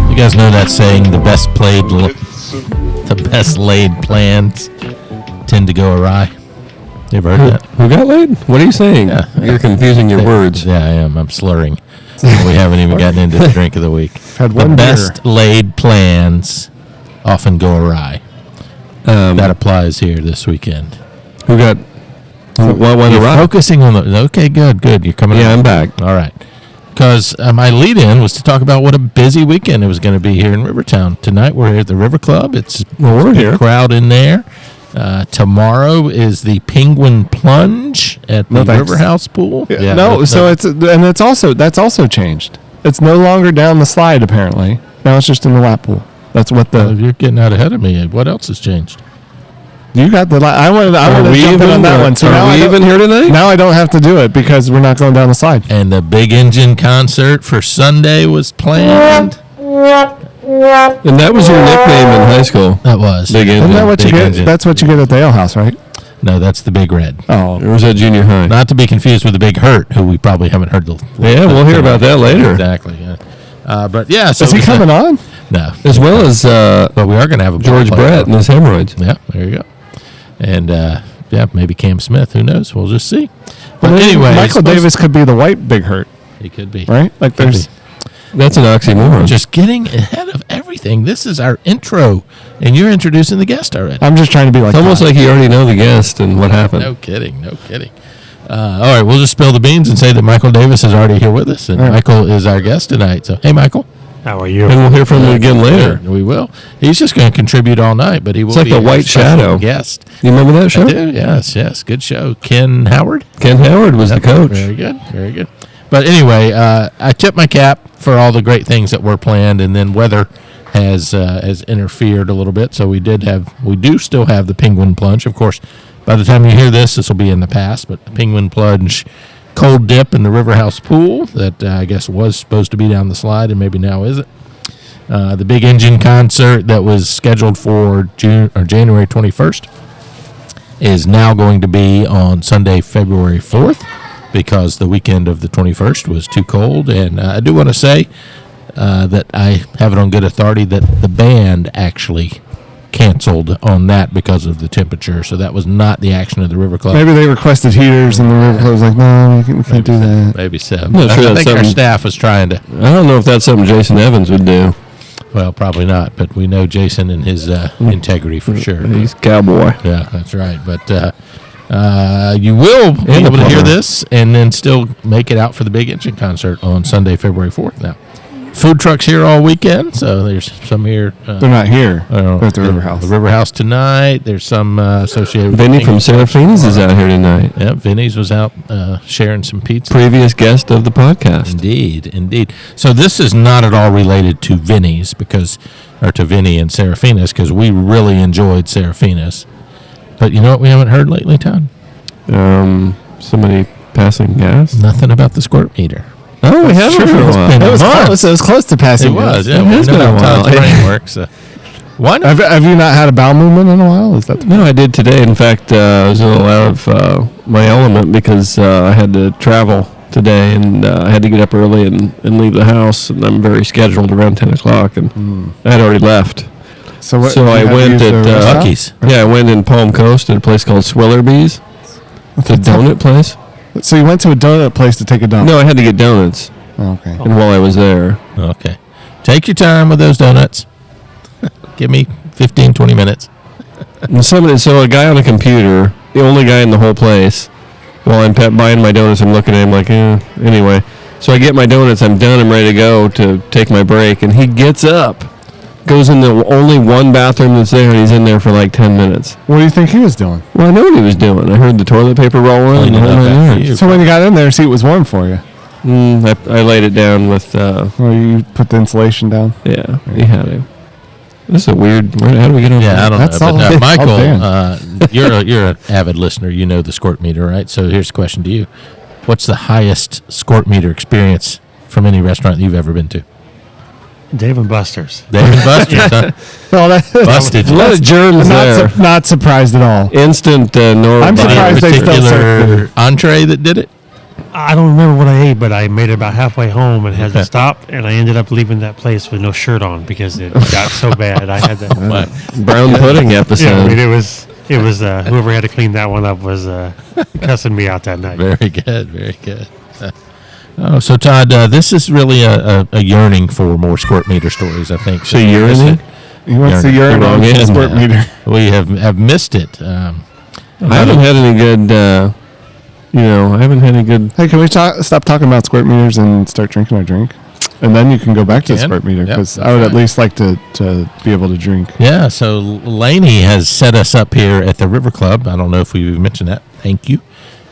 You guys know that saying, the best laid plans tend to go awry? You ever heard that? Who got laid? What are you saying? Yeah. You're confusing your words. Yeah, I am. I'm slurring. We haven't even gotten into the drink of the week. Had one the beer. best laid plans often go awry. That applies here this weekend. Who got... What went You're awry? focusing on the... Okay, good. You're coming Yeah, up. I'm back. All right. Because my lead-in was to talk about what a busy weekend it was going to be here in RiverTown. Tonight we're here at the River Club. We're a here. Crowd in there. Tomorrow is the Penguin Plunge at the River House pool. Yeah, that's also changed. It's no longer down the slide apparently. Now it's just in the lap pool. That's what You're getting out ahead of me. What else has changed? You got the. I wanted to jump in on that one. So are we even here tonight? Now I don't have to do it because we're not going down the slide. And the Big Engine concert for Sunday was planned. And that was your nickname in high school. That was. Big Engine. Isn't that what you get? Engine. That's what you get at the ale house, right? No, that's the Big Red. Oh, Or was that junior high? Not to be confused with the Big Hurt, who we probably haven't heard. Yeah, we'll hear about that later. Exactly. Yeah. But yeah. So is he coming on? No. As well as but we are going to have a George Brett and his hemorrhoids. Yeah, there you go. And maybe Cam Smith. Who knows? We'll just see. But Well, anyway, Michael Davis could be the white Big Hurt, he could be. right? Like Could there's. be. That's an oxymoron. Just getting ahead of everything. This is our intro, and you're introducing the guest already. I'm just trying to be like. It's almost like you already know the guest and what happened. No kidding. All right, we'll just spill the beans and say that Michael Davis is already here with us, and All right. Michael is our guest tonight. So, hey, Michael. How are you? And we'll hear from him again later. We will. He's just going to contribute all night, but he will It's like be the a White special Shadow. guest. You remember that show? I do, yes. Good show. Ken Howard. Ken Howard was the coach. Very good. But anyway, I tip my cap for all the great things that were planned, and then weather has interfered a little bit. So we do still have the Penguin Plunge. Of course, by the time you hear this will be in the past. But the Penguin Plunge cold dip in the River House pool that I guess was supposed to be down the slide and maybe now isn't. The Big Engine concert that was scheduled for January 21st is now going to be on Sunday, February 4th, because the weekend of the 21st was too cold. And I do want to say that I have it on good authority that the band actually canceled on that because of the temperature. So that was not the action of the River Club. Maybe they requested heaters, and the River Club was like, "No, we can't do that." Maybe so. I'm not sure I that's think our something- staff was trying to. I don't know if that's something Jason Evans would do. Well, probably not, but we know Jason and his integrity for sure. He's a cowboy. Yeah, that's right. But you will be able to hear this and then still make it out for the Big Engine concert on Sunday, February 4th. Now, food trucks here all weekend, so there's some here. They're not here. They're at the River House. The River House tonight. There's some associated with Vinny from Serafina's is out here tonight. Yeah, Vinny's was out sharing some pizza. Previous guest of the podcast. Indeed. So this is not at all related to Vinny's or to Vinny and Serafina's, because we really enjoyed Serafina's. But you know what we haven't heard lately, Todd? Somebody passing gas? Nothing about the squirt meter. Oh, we haven't for a while. been It was months. close. It was close to passing. It was. Yeah, It has been a while. Todd's brain works. Why not? Have you not had a bowel movement in a while? Is that No, I did today. In fact, I was a little out of my element because I had to travel today, and I had to get up early and leave the house, and I'm very scheduled around 10 o'clock, and I had already left. So I went at Lucky's. Yeah, I went in Palm Coast at a place called Swillerby's. It's a donut place. So you went to a donut place to take a dump? No, I had to get donuts. Oh, okay. And while I was there, Okay. Take your time with those donuts. Give me 15, 20 minutes. and so a guy on a computer, the only guy in the whole place, while I'm buying my donuts, I'm looking at him like, anyway. So I get my donuts, I'm done, I'm ready to go to take my break, and he gets up, goes in the only one bathroom that's there, and he's in there for like 10 minutes. What do you think he was doing? Well, I know what he was doing. I heard the toilet paper rolling. Cleaning up after you. So when you got in there, see, it was warm for you. I laid it down with, Or you put the insulation down. yeah, he had it. This is a weird. How do we get on? Yeah, I don't That's know. all- But all Michael, Dan. you're an avid listener. You know the squirt meter, right? So here's a question to you: what's the highest squirt meter experience from any restaurant you've ever been to? Dave and Buster's. Dave and Buster's, huh? Well, Busted. A lot of germs there. not surprised at all. Instant nor. I'm surprised they still serve Particular entree that did it. I don't remember what I ate, but I made it about halfway home and had to stop, and I ended up leaving that place with no shirt on because it got so bad. I had to. brown pudding episode. Yeah, I mean, it was whoever had to clean that one up was cussing me out that night. Very good, very good. Oh, so Todd, this is really a yearning for more squirt meter stories. I think. So yearning? He wants to You're urine wrong on the end. squirt meter. We have missed it. I haven't had any good. I haven't had any good. Hey, can we stop talking about squirt meters and start drinking our drink? And then you can go back to the Can. squirt meter Yep, because that's I would right. at least like to be able to drink. Yeah, so Laney has set us up here at the River Club. I don't know if we've mentioned that. Thank you.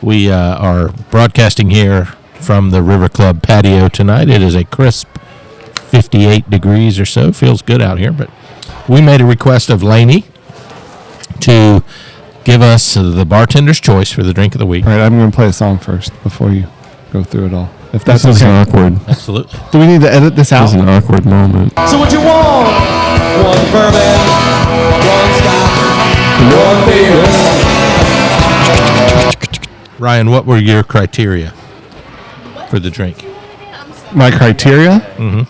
We are broadcasting here from the River Club patio tonight. It is a crisp 58 degrees or so. Feels good out here, but we made a request of Laney to give us the bartender's choice for the drink of the week. All right, I'm going to play a song first before you go through it all. If that's This is okay. awkward. Absolutely. Do we need to edit this This is out? an awkward moment. So what you want? One bourbon, one scotch, one beer. Ryan, what were your criteria for the drink? My criteria? Mm-hmm.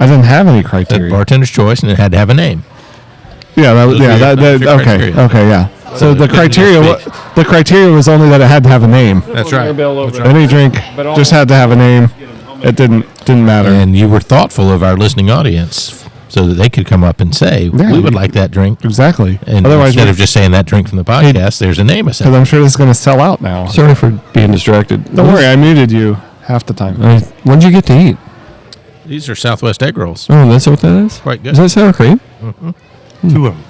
I didn't have any The criteria. bartender's choice, and it had to have a name. Yeah, Those were your- those were your okay, criteria. okay, yeah. So the couldn't criteria, just be- the criteria was only that it had to have a name. That's right. Any drink just had to have a name. It didn't matter. And you were thoughtful of our listening audience so that they could come up and say, Yeah, we would you- like that drink. Exactly. And Otherwise, instead of just saying that drink from the podcast, there's a name because associated. I'm sure this is going to sell out now. Sorry for being distracted. Don't worry, I muted you half the time. What'd you get to eat? These are Southwest egg rolls. Oh, that's what that is. Quite good. Is that sour cream? Two of them.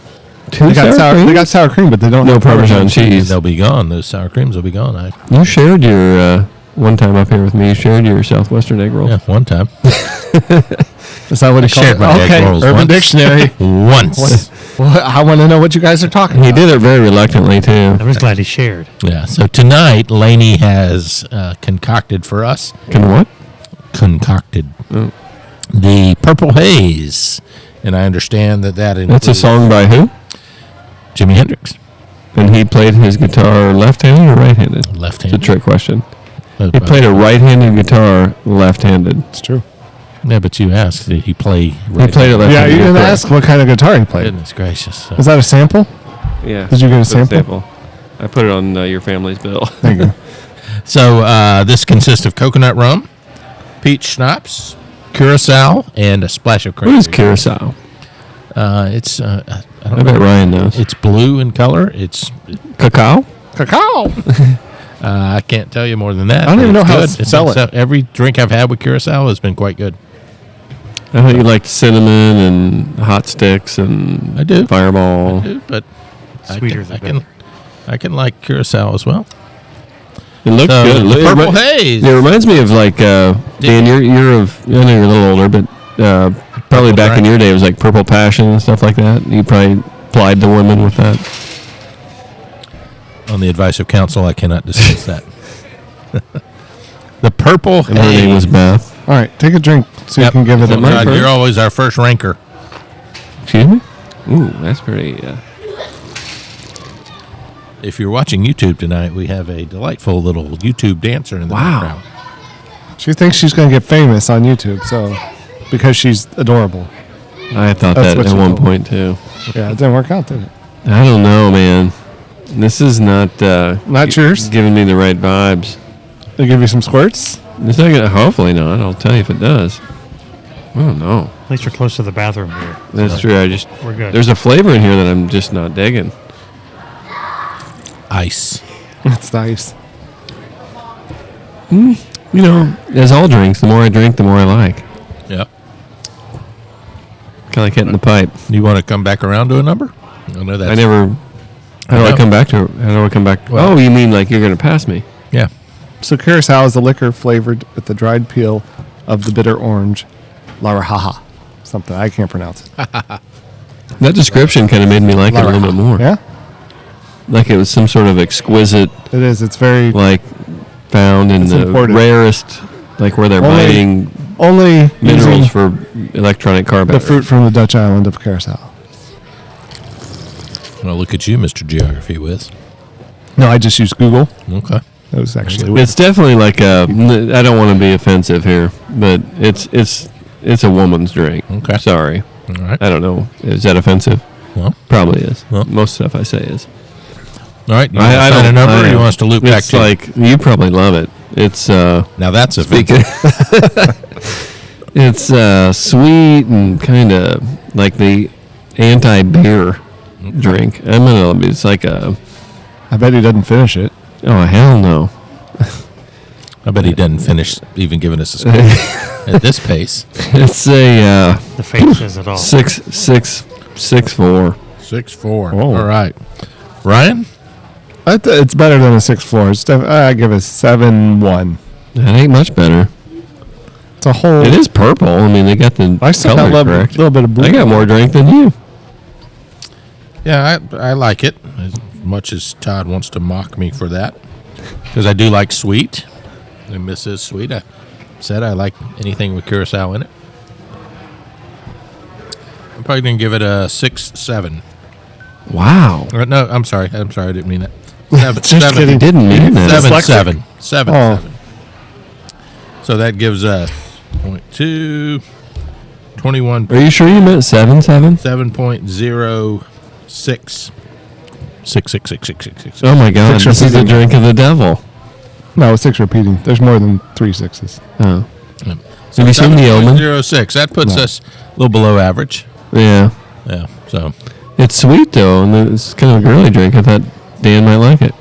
Two They got sour, cream? they got sour cream, but they don't No have Parmesan cheese. They'll be gone. Those sour creams will be gone. You shared your one time up here with me. You shared your Southwestern egg roll. Yeah, one time. Is that what I he called shared it? my egg Okay, rolls Urban once. Dictionary. Once. Well, I want to know what you guys are talking He about. did it very reluctantly too. I was glad he shared. Yeah. So tonight, Laney has concocted for us, Can what? concocted Oh. the Purple Haze. And I understand that includes That's a song by who? Jimi Hendrix. And he played his guitar left-handed or right-handed? It's a Left-handed. trick question. He played a right-handed guitar left-handed. It's true. Yeah, but you asked, did he play? He played it Yeah, left-handed. you didn't correct. ask what kind of guitar he played. Goodness gracious. So- Is that a sample? Yeah. Did you get a It's sample? I put it on your family's bill. Thank you. So this consists of coconut rum, peach schnapps, curacao, and a splash of cream. What is curacao? It's I I don't bet know. Ryan knows. It's blue in color. It's Cacao? Cacao. I can't tell you more than that. I don't but even know it's how good. to It's spell been every drink I've had with curacao has been quite good. I thought you liked cinnamon and hot sticks and I do. Fireball. But Sweeter the better. I can like curacao as well. It looks So, good. the It Purple remi- Haze. It reminds me of like Dan. You're of. I know you're a little older, but probably Purple back in Drank. your day it was like Purple Passion and stuff like that. You probably plied the women with that. On the advice of counsel, I cannot discuss that. The Purple And her name was Haze. Beth. All right, take a drink so Yep. you can give it Is a that my Todd, turn? you're always our first ranker. Excuse me. Ooh, that's pretty. If you're watching YouTube tonight, we have a delightful little YouTube dancer in the Wow. background. She thinks she's going to get famous on YouTube, so because she's adorable. I thought That's that what at you one told point too. Yeah, it didn't work out, did it? I don't know, man. This is not Not yours? giving me the right vibes. They give you some squirts? It's not gonna. Hopefully not. I'll tell you if it does. I don't know. At least we're close to the bathroom here. That's true. We're good. There's a flavor in here that I'm just not digging. Ice. It's nice. You know, as all drinks, the more I drink, the more I like. Yep. Kind of like hitting the pipe. Do you want to come back around to a number? I know that's I never. How do I know. come back to? How do I come back? Well- Oh, you mean like you're gonna pass me? Yeah. So curacao is a liquor flavored with the dried peel of the bitter orange, larajaha. Something I can't pronounce it. That description kind of made me like it a little bit more. Yeah, Like it was some sort of exquisite, it is. It's very like found in It's the important. rarest, like where they're mining only minerals using for electronic car the batteries. fruit from the Dutch island of Curaçao. Well, look at you, Mr. Geography Whiz. No, I just used Google. Okay. That was actually It's definitely like a. I don't want to be offensive here, but it's a woman's drink. Okay. Sorry. All right. I don't know. Is that offensive? Well, Probably is. Well. Most stuff I say is. all right. You want to sign a number, or you want us to loop back It's to? like you probably love it. It's Now that's a speaking. It's sweet and kind of like the anti-beer drink. I'm gonna. It's like a. I bet he doesn't finish it. Oh hell no! I bet he doesn't finish even giving us a score at this pace. It's a The face says it all. 6.4. 6-4. Whoa. All right. Ryan? It's better than a 6.4. It's I give it 7.1. That ain't much better. It's a whole. It is purple. I mean, they got the I still color got a correct. little bit of blue. I got more drink than you. Yeah, I like it as much as Todd wants to mock me for that. Because I do like sweet. And Mrs. Sweet. I said I like anything with Curacao in it. I'm probably going to give it a 6-7. Wow. No, I'm sorry. I didn't mean that. 7, Just 7, kidding. Didn't mean that. 7, Dyslexic. 7. 7, Oh. 7. So that gives us 0.2, 21, Are you sure you meant 7.7? 7.06. 6. Oh my God! Six This is the repeating. drink of the devil. No, 6 repeating. There's more than 3 6s. Oh. Have you seen the Omen? 7.06. That puts No. us a little below average. Yeah. Yeah. So It's sweet though, and it's kind of a girly drink. I thought Dan might like it.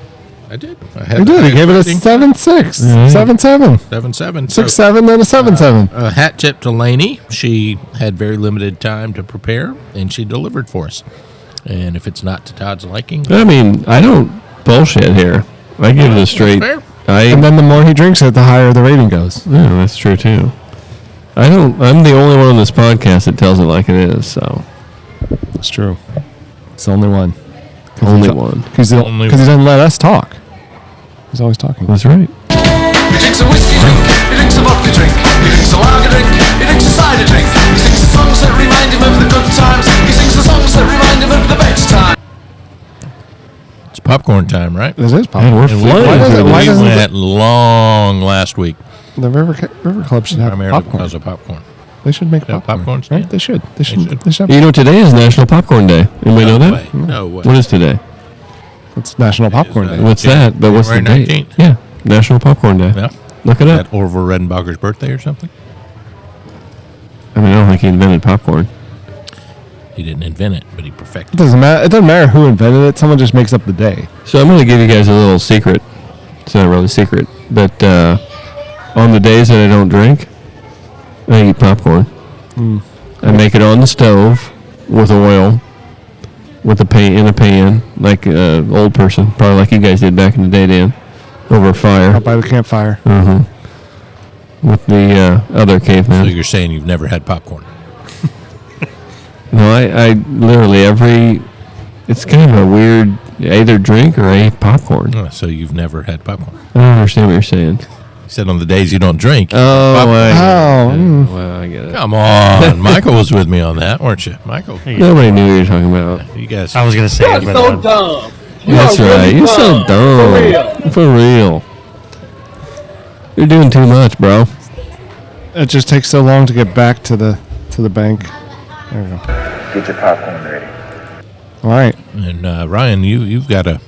I did. He did. He gave it a 7.6. Yeah. 7.7. 7.7. 6.7, then a 7.7. A hat tip to Lainey. She had very limited time to prepare, and she delivered for us. And if it's not to Todd's liking, I mean, I don't bullshit here. I give it a straight. fair. And then the more he drinks it, the higher the rating goes. Yeah, that's true too. I'm the only one on this podcast that tells it like it is. So It's true. It's the only one. only one. Because Only he doesn't let us talk. He's always talking. That's right. He drinks a whiskey drink, he drinks a vodka drink, he drinks a lager drink, he drinks a cider drink. He sings the songs that remind him of the good times, he sings the songs that remind him of the best time. It's popcorn time, right? This is Man, popular. we're And we flying doesn't- through why this. doesn't went long last week, The River Club should have primarily popcorn. because of popcorn. They should make Yeah, popcorn. popcorn Right? stand. They should. They should. should. They should. You know, today is National Popcorn Day. Anybody know that? way. No way. What is today? It's National Popcorn Is, Day. What's that? But what's the January date? 19th. Yeah, National Popcorn Day. Yeah. Look it Is up. that Orville Redenbacher's birthday or something? I mean, I don't think he invented popcorn. He didn't invent it, but he It perfected it. doesn't matter. It doesn't matter who invented it. Someone just makes up the day. So I'm going to give you guys a little secret. It's not really a secret, but on the days that I don't drink, I eat popcorn. I make it on the stove with oil, with a pan in a pan, like an old person, probably like you guys did back in the day, Dan, over a fire. Out by the campfire. With the other So caveman. you're saying you've never had popcorn? No, I literally it's kind of a weird, I either drink or I eat popcorn. Oh, so you've never had popcorn? I don't understand what you're saying. He said on the days you don't drink. Oh, popcorn. well, I get it. Come on. Michael was with me on that, weren't you? Michael, Nobody knew what you were talking about. you guys. I was gonna say it, but dumb. That's right. You're so dumb. For real. You're doing too much, bro. It just takes so long to get back to the bank. There we go. Get your popcorn ready. All right. And Ryan, you've got a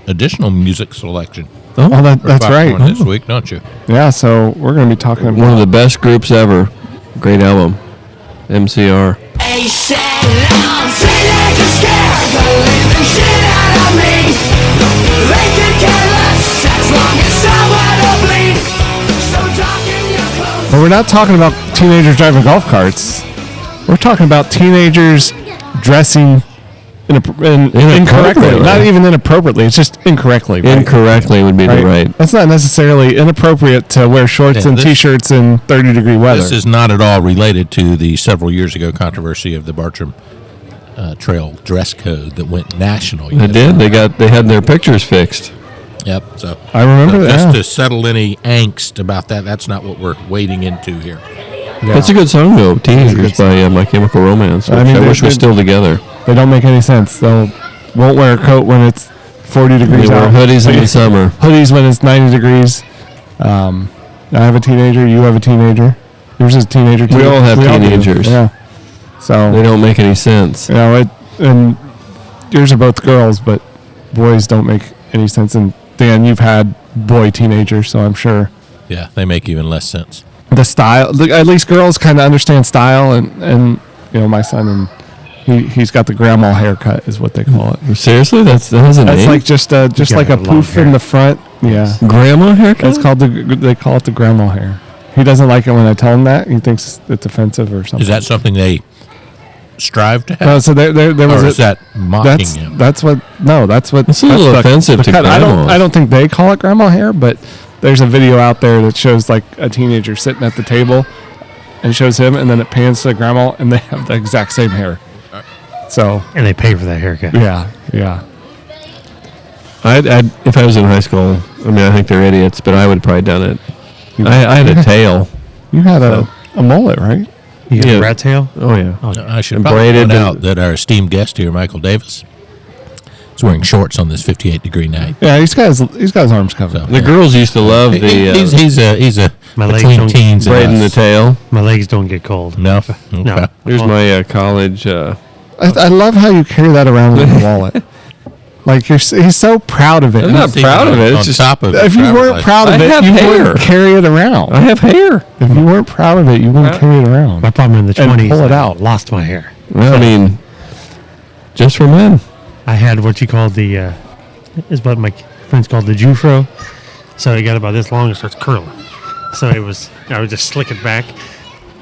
additional music selection Oh, that's for right. popcorn this week, don't you? Yeah. So we're going to be talking One of about. the best groups ever. Great album. MCR. But we're not talking about teenagers driving golf carts. We're talking about teenagers dressing incorrectly. Inappropriately. Not even inappropriately. It's just incorrectly. Right? Incorrectly would be the right. That's not necessarily inappropriate to wear shorts Yeah, and this- T-shirts in 30-degree weather. This is not at all related to the several years ago controversy of the Bartram trail dress code that went national. They did. They had their pictures fixed. Yep. So I remember just that. to settle any angst about that. That's not what we're wading into here. Yeah. That's a good song though. Teenagers by My Chemical Romance. Which I wish was still together. They don't make any sense. They won't wear a coat when it's 40 degrees They wear out. hoodies in the summer. Hoodies when it's 90 degrees. I have a teenager. You have a teenager. Yours is a teenager too. We all have do. teenagers. Yeah. So They don't make any sense. and yours are both girls, but boys don't make any sense. And Dan, you've had boy teenagers, so I'm sure Yeah, they make even less sense. the style. At least girls kind of understand style, and my son and he's got the grandma haircut, is what they call it. Seriously, that has a That's name. like just like a long poof hair. in the front. Yeah, Grandma haircut. it's called they call it the grandma hair. He doesn't like it when I tell him that. He thinks it's offensive or something. Is that something they strive to have? No, so there was or a, is that mocking him? That's what It's a little the- offensive the to cut. grandmas. I don't think they call it grandma hair, but there's a video out there that shows like a teenager sitting at the table and shows him, and then it pans to the grandma, and they have the exact same hair. So And they pay for that haircut. yeah. If I was in high school, I mean, I think they're idiots, but I would have probably done it. I had a tail. You had a mullet, right? You got Yeah. a rat tail? Oh yeah. I should And probably braided point and- out that our esteemed guest here, Michael Davis, is wearing shorts on this 58-degree night. Yeah, he's got his arms covered. So, The girls used to love the he's a My legs between don't- teens and braiding the us. tail. My legs don't get cold. No, No. Okay. Here's my college. I love how you carry that around in your wallet. Like he's so proud of it. I'm not See, proud of it. on It's just top of If you driver's weren't license. proud of I it, have you hair. wouldn't carry it around. I have hair. If you weren't proud of it, you wouldn't carry it around. My problem in the And 20s, pull it I out. lost my hair. Well, I mean, just for men. I had what you call is what my friends called the Jufro. So it got about this long and starts curling. So I would just slick it back.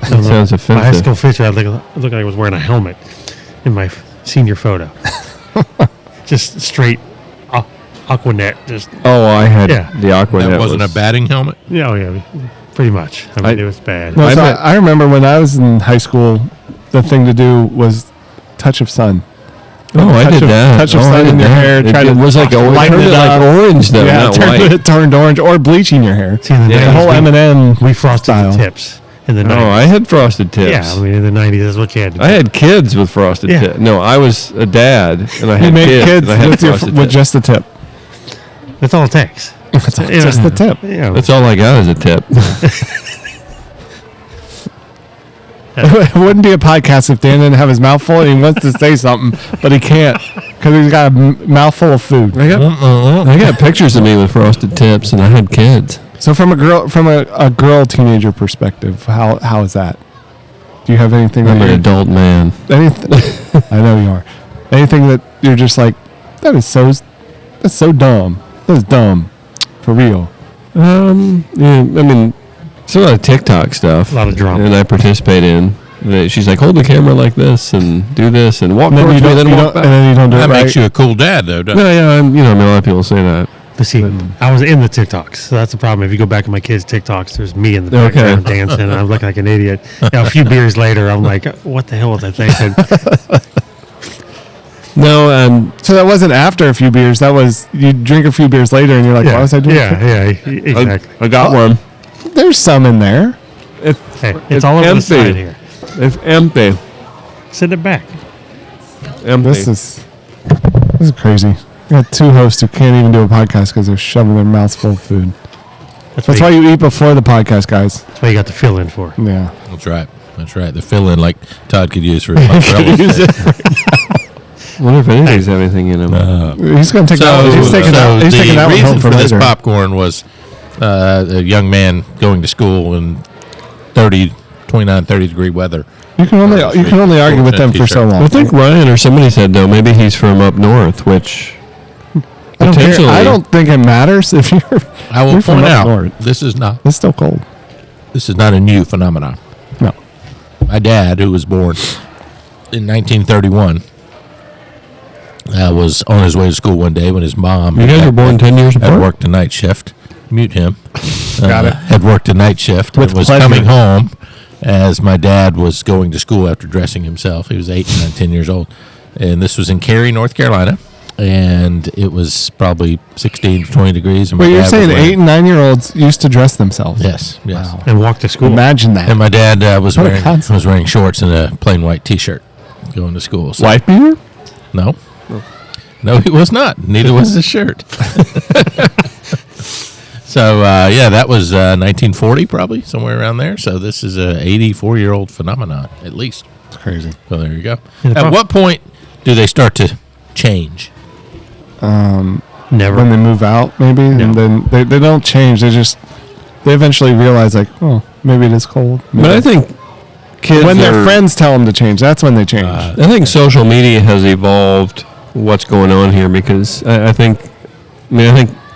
So That sounds my high offensive. school picture, I looked like I was wearing a helmet in my senior photo. Just straight Aquanet. Just Oh, I had Yeah. the Aquanet. That wasn't a batting helmet. yeah, pretty much. I mean, it was bad. No, so bet- I remember when I was in high school, the thing to do was touch of sun. Oh, I Touch did of- that. touch of Oh, I sun did in your that. hair, It, try to was like lighten turned it it like up. orange though, Yeah, not it white. turned orange or bleaching your hair. See, in the Yeah. The 90s, whole M&M. we frosted style. the tips in the 90s. Oh, I had frosted tips. Yeah, I mean, in the 90s, that's what you had to do. I had kids with frosted Yeah. tips. No, I was a dad, and I You had make kids and I had with, frosted with tips. just the tip. That's all it takes. Just the tip. Yeah, That's all I got is a tip. It wouldn't be a podcast if Dan didn't have his mouth full and he wants to say something, but he can't because he's got a mouthful of food. I got pictures of me with frosted tips, and I had kids. So from a girl teenager perspective, how is that? Do you have anything I'm that an you're, adult man. anything? I know you are. Anything that you're just like that's so dumb. That's dumb, for real. Yeah, I mean, it's a lot of TikTok stuff. A lot of drama. And I participate in. She's like, hold the camera like this and do this and walk And then towards you me, don't, then you walk don't, back. and then you don't do That it right. makes you a cool dad, though, doesn't it? Yeah, I mean, a lot of people say that. But see, I was in the TikToks, so that's the problem. If you go back in my kids' TikToks, there's me in the Okay. background dancing, and I'm looking like an idiot. Now, a few beers later, I'm like, what the hell was I thinking? No, So that wasn't after a few beers. That was you drink a few beers later, and you're like, why was I doing that? Yeah, exactly. I got one. There's some in there. Hey, it's all over the empty. side here. It's empty. Send it back. Empty. This is crazy. We got two hosts who can't even do a podcast because they're shoving their mouths full of food. That's why you eat before the podcast, guys. That's why you got the fill in for. Yeah. That's right. That's right. The fill-in like Todd could use for his mozzarella steak. I wonder if anything's have anything in them. He's going to take that. He's taking that. He's taking the that one reason home for for this later. popcorn was a young man going to school in 29, 30 degree weather. You can only argue with them for so long. I think Ryan or somebody said though maybe he's from up north, which I don't care. potentially I don't think it matters if you're. I will you're from point up out north. this is not It's still cold. a new phenomenon. No. My dad, who was born in 1931, was on his way to school one day when his mom. You guys were born 10 years had apart? worked a night shift. Mute him. Got it. Had worked a night shift. With and was pleasure. coming home as my dad was going to school after dressing himself. He was 8, 9, 10 years old. and this was in Cary, North Carolina, and it was probably 16 to 20 degrees. And But my you're dad saying was wearing- 8 and 9-year-olds used to dress themselves? Yes, yes. Wow. And walk to school. Imagine that. And my dad was What a wearing concept. shorts and a plain white T-shirt going to school. So, Wife beater? no, he was not. Neither was his shirt. So that was 1940, probably somewhere around there. So this is a 84-year-old phenomenon, at least. It's crazy. So there you go. Yeah, At what point do they start to change? Never. When they move out, maybe, and then they don't change. They eventually realize, like, oh, maybe it is cold. But I think kids when their are- friends tell them to change, that's when they change. I think social media has evolved what's going on here because I think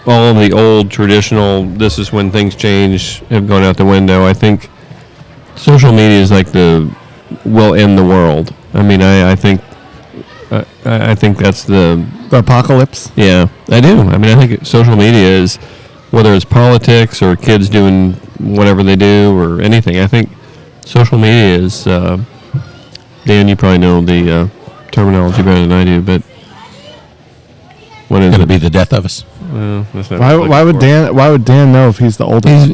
all of the old traditional, this is when things change, have gone out the window. I think social media is like will end the world. I mean, I think that's the apocalypse. Yeah, I do. I mean, I think social media is, whether it's politics or kids doing whatever they do or anything, I think social media is, Dan, you probably know the terminology better than I do, but what is Going to it? be the death of us. That's not what I was Why would looking for. Why would Dan know if he's the oldest?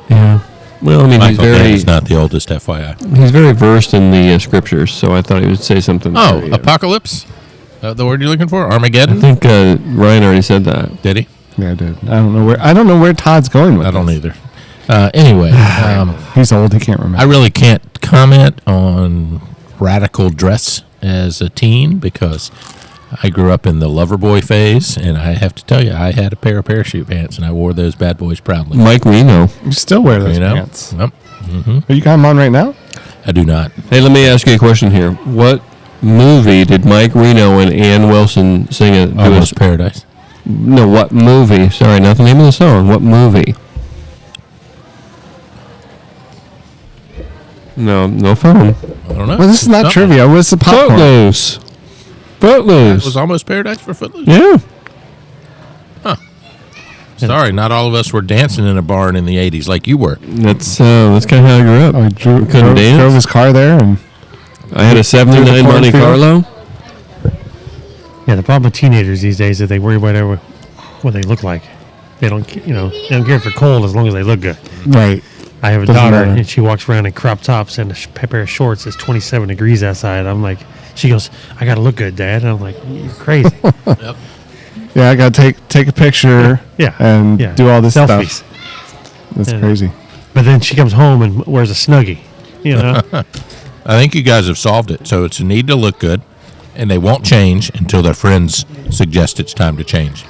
Yeah. Well, I mean, Michael Dad he's is not the oldest, FYI. very versed in the scriptures, so I thought he would say something. Oh, very, apocalypse? The word you're looking for? I Armageddon? think Ryan already said that. Did he? Yeah, I did. I don't know where Todd's going with I don't this. either. Anyway, He's old. He can't remember. I really can't comment on radical dress as a teen because I grew up in the lover boy phase, and I have to tell you, I had a pair of parachute pants, and I wore those bad boys proudly. Mike Reno. You still wear those You know? pants. Nope. Are you got them on right now? I do not. Hey, let me ask you a question here. What movie did Mike Reno and Ann Wilson sing it? Almost Paradise. No, what movie? Sorry, not the name of the song. What movie? No phone. I don't know. Well, this is not Something. trivia. What's the popcorn? Footloose. It was Footloose. Almost Paradise for Footloose? Yeah. Sorry, not all of us were dancing in a barn in the 80s like you were. That's kind of how I grew up. Oh, he Couldn't dance. drove his car there, and I had a 79 Monte cornfield? Carlo. Yeah, the problem with teenagers these days is they worry about what they look like. They don't care if they're cold as long as they look good. right. I have a Doesn't daughter, matter. and she walks around in crop tops and a pair of shorts. It's 27 degrees outside. I'm like, she goes, "I gotta look good, Dad." And I'm like, "You're crazy." Yep. Yeah, I gotta take a picture. Yeah. And Yeah. do all this Selfies. stuff. That's Yeah. crazy. But then she comes home and wears a Snuggie. You know, I think you guys have solved it. So it's a need to look good, and they won't change until their friends suggest it's time to change.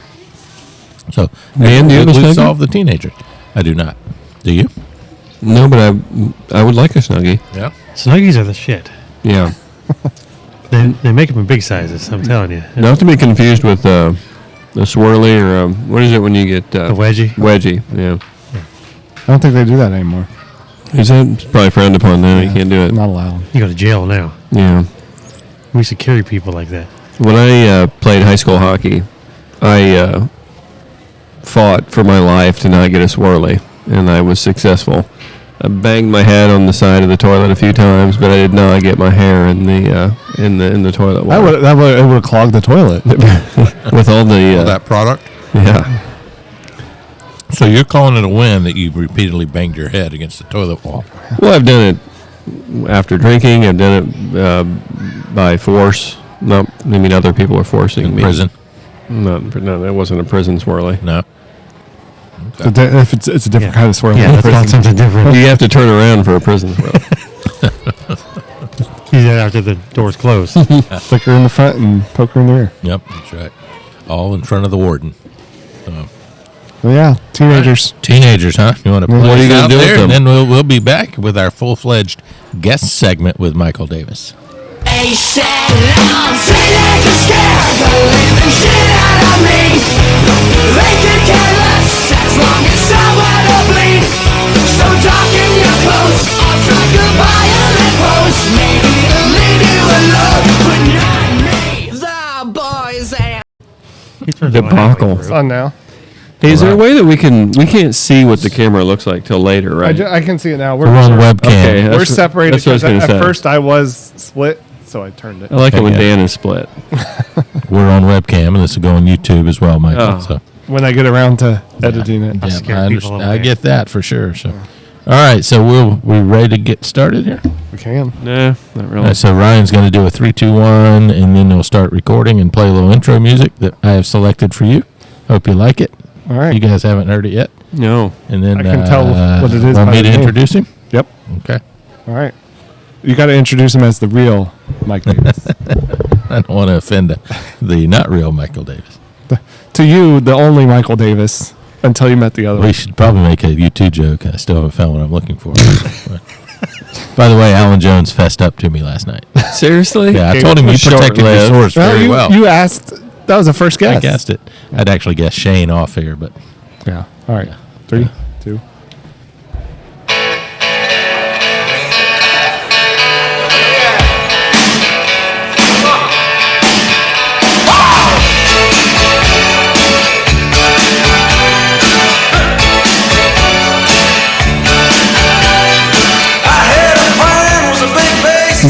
So, Man, do you have a we Snuggie? solved the teenager. I do not. Do you? No, but I would like a Snuggie. Yeah. Snuggies are the shit. Yeah. They make them in big sizes. I'm telling you. Not to be confused with a swirly or what is it when you get A wedgie. Wedgie. Yeah. I don't think they do that anymore. Is that it's probably frowned upon now? You can't do it. Not allowed. You go to jail now. Yeah. We used to carry people like that. When I played high school hockey, I fought for my life to not get a swirly, and I was successful. I banged my head on the side of the toilet a few times, but I did not get my hair in the toilet water. That would it would have clogged the toilet. With all the That product. yeah. So you're calling it a win that you've repeatedly banged your head against the toilet wall. Well, I've done it after drinking. I've done it by force. No, I mean other people are forcing In me. prison? No, that wasn't a prison swirly. No. If it's a different kind of swirl. Yeah, that's not something different. You have to turn around for a prison swirl. He's there after the door's closed. Flick her in the front and poke her in the rear. Yep, that's right. All in front of the warden. Well, yeah, teenagers. Teenagers, huh? You want to play what are you us gonna out do with there? them? And then we'll be back with our full-fledged guest segment with Michael Davis. A sad I'm teenagers scared the living shit out of me. They could care less as long as somewhere to bleed. So darken your clothes or try goodbye and let pose. Maybe it'll leave you alone, but not me. The boys and He turns Debacle. on It's on now. Hey, is there a way that we can't see what the camera looks like till later, right? I can see it now. We're on webcam. Okay, We're that's- separated that's what I was because gonna at say. first I was split so I turned it. I like it when Yeah. Dan is split. We're on webcam, and this will go on YouTube as well, Michael. Oh. So When I get around to editing it. yeah, scare people away. I get that for sure. So, all right, so we ready to get started here? We can. Nah, not All really. right, so Ryan's going to do a 3, 2, 1, and then we'll start recording and play a little intro music that I have selected for you. Hope you like it. All right. You guys haven't heard it yet, No. and then I can tell what it is Want by me the to name. introduce him? Yep. Okay. All right. You got to introduce him as the real Mike Davis. I don't want to offend the not real Michael Davis. To you, the only Michael Davis until you met the other We one. should probably make a U2 joke. I still haven't found what I'm looking for. By the way, Alan Jones fessed up to me last night. Seriously? Yeah, I told him you protected your Short-lived. source very well. You asked. That was the first guess. I guessed it. I'd actually guessed Shane off here, but Yeah. All right. 3, 2.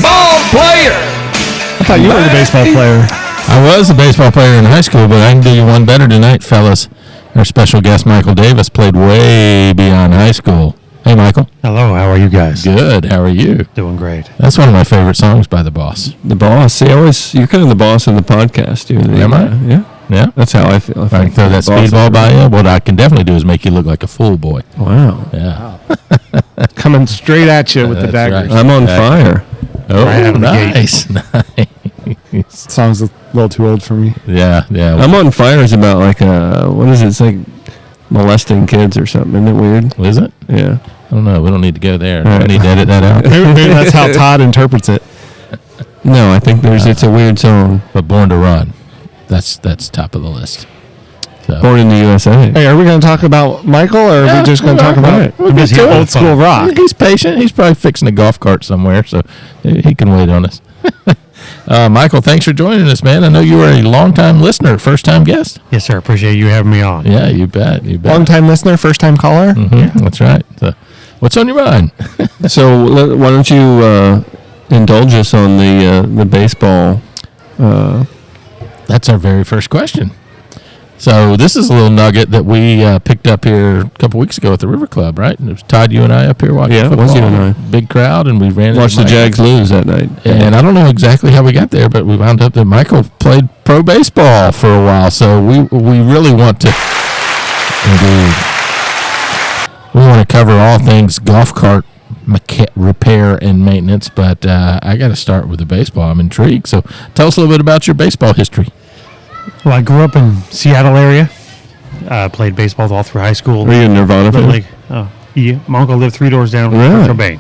Ball player! I thought you were the baseball player. I was a baseball player in high school, but I can do you one better tonight, fellas. Our special guest, Michael Davis, played way beyond high school. Hey, Michael. Hello, how are you guys? Good. How are you? Doing great. That's one of my favorite songs by The Boss. The boss. See, you're kind of the boss of the podcast. Am I? Yeah. Yeah. That's how I feel. If I can throw that The boss speedball of- by you, what I can definitely do is make you look like a fool boy. Wow. Yeah. Coming straight at you with the That's daggers. right. I'm on fire. Oh, Right out of the gate. nice. Nice. Song's a little too old for me. Yeah, yeah. I'm on fire is about like, what is it? It's like molesting kids or something. Isn't it weird? Is it? Yeah. I don't know. We don't need to go there. All I right. need to edit that out. Maybe that's how Todd interprets it. No, I think it's a weird song. But Born to Run, that's top of the list. So. Born in the USA. Hey, are we going to talk about Michael, or are we just going to talk about We'll get to it. old school rock? He's patient. He's probably fixing a golf cart somewhere, so he can wait on us. Michael, thanks for joining us, man. I know you were a long-time listener, first-time guest. Yes, sir. Appreciate you having me on. Yeah, you bet. You bet. Long time listener, first time caller. That's right. So, what's on your mind? So why don't you indulge us on the baseball? That's our very first question. So this is a little nugget that we picked up here a couple weeks ago at the River Club, right? And it was Todd, you and I up here watching Yeah, it football. was you and I. Big crowd, and we ran Watch into the Michael. Jags lose that night. And I don't know exactly how we got there, but we wound up that Michael played pro baseball for a while. So we really want to we want to cover all things golf cart repair and maintenance. But I got to start with the baseball. I'm intrigued. So tell us a little bit about your baseball history. Well, I grew up in Seattle area. Played baseball all through high school. Were you a Nirvana Little fan? league. Oh, yeah. My uncle lived 3 doors down from Really? Kurt Cobain.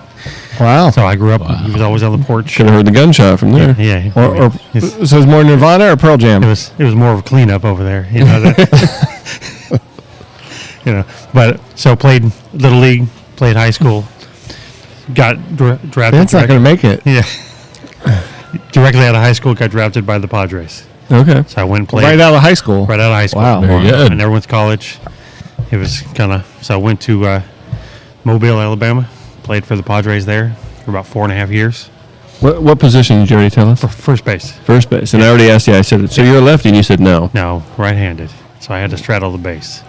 Wow. So I grew up. He was always on the porch. Could have heard the gunshot from there. Yeah. Or It's- so it's more Nirvana or Pearl Jam? it was more of a cleanup over there. You know that. But so played little league, played high school, got drafted. That's not going to make it. Yeah. Directly out of high school, got drafted by the Padres. Okay. So I went and played Right out of high school. right out of high school. Wow. Very good. I never went to college. It was so I went to Mobile, Alabama, played for the Padres there for about 4.5 years. What position did you already tell us? For first base. First base. And I already asked you. I said, so you're a lefty, and you said no. No, right-handed. So I had to straddle the base.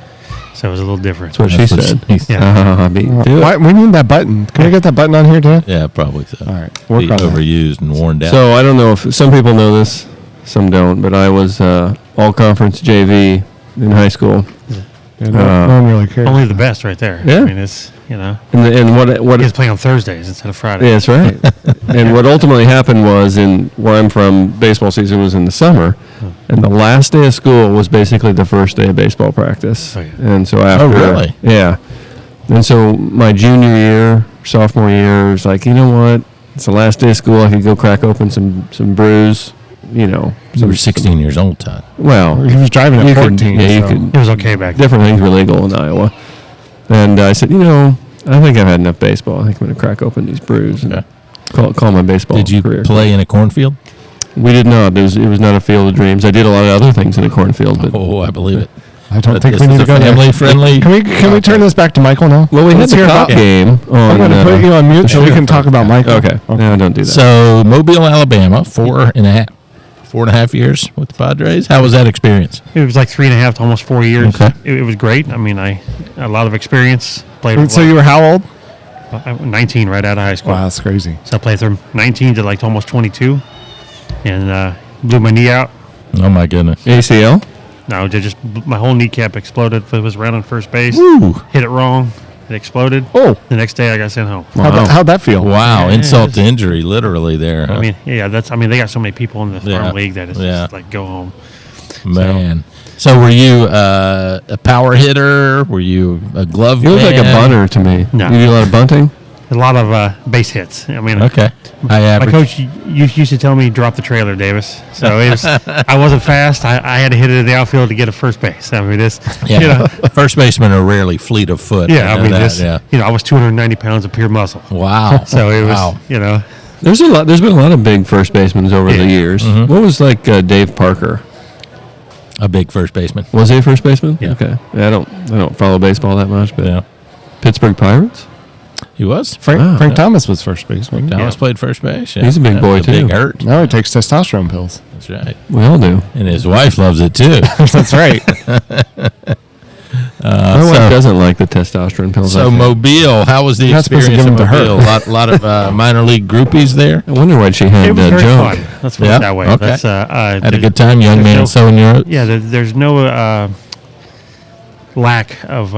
So it was a little different. That's what she said. Yeah. I beat you to it. Why, we need that button. Can we get that button on here today? Yeah, probably so. All right. Work Be on that. overused and worn down. So I don't know if some people know this, some don't, but I was all-conference JV in high school. Yeah, no one really cares. Only the best right there. Yeah. I mean, it's, And what he's playing on Thursdays instead of Fridays. Yeah, that's right. And what ultimately happened was, in where I'm from, baseball season was in the summer, and the last day of school was basically the first day of baseball practice. Oh, yeah. And so after, really? Yeah. And so my junior year, sophomore year, was like, you know what? It's the last day of school. I could go crack open some brews. You were 16 years old, Todd. Well, He was driving at you 14. could, yeah, you so- could. It was okay back then. Different things were legal in Iowa. And I said, I think I've had enough baseball. I think I'm going to crack open these brews and Okay. call my baseball Did you career. play in a cornfield? We did not. It was not a field of dreams. I did a lot of other things in a cornfield, but Oh, I believe it. I don't But think this we need is to a go there. family-friendly. Can we turn this back to Michael now? Well, we had Let's the hear cop about- game I'm on. going to put you on mute so we can talk about Michael. Okay. No, don't do that. So Mobile, Alabama, 4.5 years with the Padres. How was that experience? It was like 3.5 to almost 4 years. Okay. It was great. I mean, I a lot of experience. Played. So you were how old? 19 right out of high school. Wow, that's crazy. So I played from 19 to like almost 22, and blew my knee out. Oh my goodness. ACL? No, my whole kneecap exploded. It was around on first base. Woo. Hit it wrong. It exploded. Oh. The next day I got sent home. How'd that feel? Wow, Yeah, insult it's- to injury, literally there. Huh? I mean, they got so many people in the farm league that it's just like go home. Man. So were you a power hitter? Were you a glove You look like a man? bunter to me. No. You do a lot of bunting? A lot of base hits. I mean, Okay. High my average. coach used to tell me drop the trailer, Davis. So it was, I wasn't fast. I had to hit it in the outfield to get to first base. I mean, this, Yeah. you know, First basemen are rarely fleet of foot. yeah. I know mean, that, this, yeah. you know, I was 290 pounds of pure muscle. Wow. So it was, Wow. you know, There's been a lot of big first basemen over the years. Mm-hmm. What was like Dave Parker? A big first baseman. Was he a first baseman? Yeah. Okay. Yeah, I don't follow baseball that much, but Yeah. Pittsburgh Pirates? He was. Frank Wow. Thomas was first baseman. Thomas played first base. Yeah. He's a big boy, was a Big too. hurt. Now he takes testosterone pills. That's right. We all do. And his wife loves it too. That's right. My wife doesn't like the testosterone pills. I So think. Mobile, how was the You're not supposed to experience give in them to her. Mobile? Lot of minor league groupies there. I wonder why she had it was very junk. fun. Let's put Yeah? it that way. Okay. That's, Had a good time, young man sewing your oats. Yeah, there's no lack of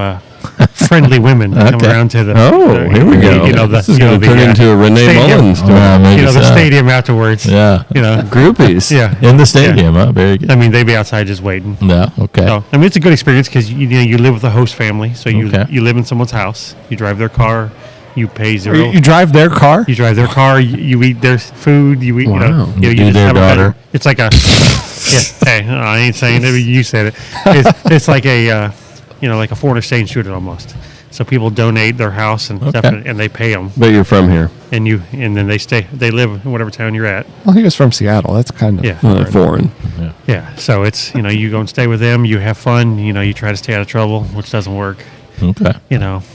friendly women coming Okay. around to the. Oh, here we go. You know, This is going to turn into a Renee stadium. Mullins story. Maybe You know, the so. stadium afterwards. Yeah. You know, Groupies. yeah. In the stadium, huh? Very good. I mean, they'd be outside just waiting. No, okay. So, I mean, it's a good experience because you live with a host family, so you Okay. you live in someone's house. You drive their car. You pay zero. You drive their car? You drive their car. You eat their food. You eat. Wow. You know. You do just their have a better- daughter. It's like a. Yeah. Hey, I ain't saying it. You said it. It's like a. Like a foreign exchange student almost. So people donate their house and stuff, Okay. and they pay them, But you're from here. and then they stay. They live in whatever town you're at. Well, he was from Seattle. That's kind of Yeah. Foreign. Yeah. So it's you go and stay with them. You have fun. You try to stay out of trouble, which doesn't work. Okay.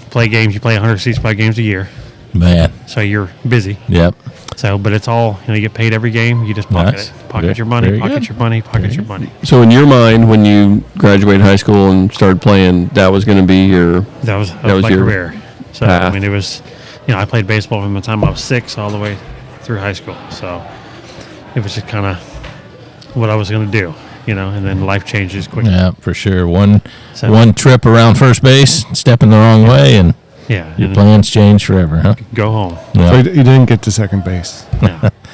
Play games. You play 165 games a year, Man. so you're busy. Yep. So, but it's all you get paid every game. You just pocket Nice. it, pocket Very- your money, very pocket good. your money, pocket your money. So in your mind, when you graduated high school and started playing, that was going to be your... That was was my your career. So path. I mean, it was, I played baseball from the time I was 6 all the way through high school. So it was just kind of what I was going to do, and then life changes quickly. Yeah, for sure. So- One trip around first base, stepping the wrong way, and Yeah, your and plans change forever, huh? go home. Yeah. So you didn't get to second base.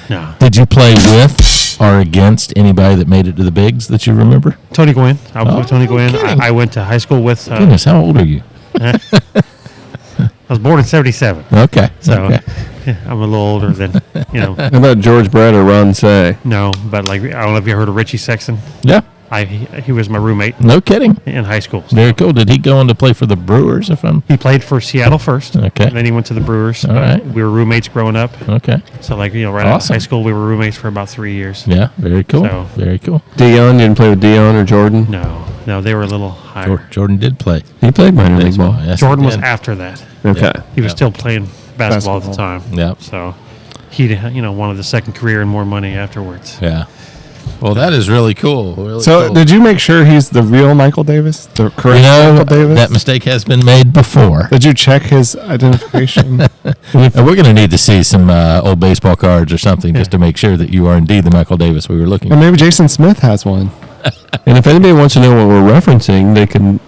No. Did you play with or against anybody that made it to the bigs that you remember? Tony Gwynn. I was Oh, with Tony Gwynn. kidding. I went to high school with. Goodness, how old are you? I was born in '77, Okay. so okay. yeah, I'm a little older than How about George Brett or Ron Say? No, but I don't know if you heard of Richie Sexton. Yeah, He was my roommate no kidding. in high school. Very cool. Did he go on to play for the Brewers? He played for Seattle first. Okay. And then he went to the Brewers. All right. We were roommates growing up. Okay. So right out of Awesome. high school, we were roommates for about 3 years. Yeah, very cool. So- Very cool. Dion, you didn't play with Dion or Jordan? No, they were a little higher. Jordan did play He played minor league baseball. ball. Yes, Jordan he was did. after that. Okay. He was still playing basketball at the time. Yeah. So he, wanted the second career and more money afterwards. Yeah. Well, that is really cool. Really So cool. did you make sure he's the real Michael Davis? The correct Michael Davis? that mistake has been made before. Did you check his identification? We're going to need to see some old baseball cards or something just to make sure that you are indeed the Michael Davis we were looking Or for. maybe Jason Smith has one. And if anybody wants to know what we're referencing, they can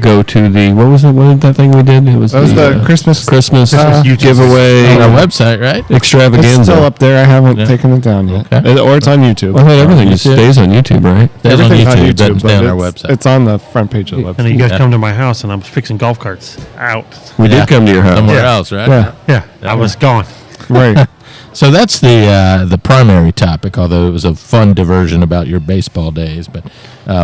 go to the... What was that thing we did? It was That was the Christmas Christmas YouTube giveaway On our website, right? extravaganza. It's still up there. I haven't Yeah. taken it down yet. Okay. Or it's on YouTube. I thought everything YouTube. stays on YouTube, right? That's on Everything's YouTube. That's but down our it's- website. It's on the front page of the And then website. you guys Yeah. come to my house, and I'm fixing golf carts out. We Yeah. did come to your house. Somewhere Yeah. else, right? Yeah, Yeah, I was gone. right. So that's the primary topic, although it was a fun diversion about your baseball days. But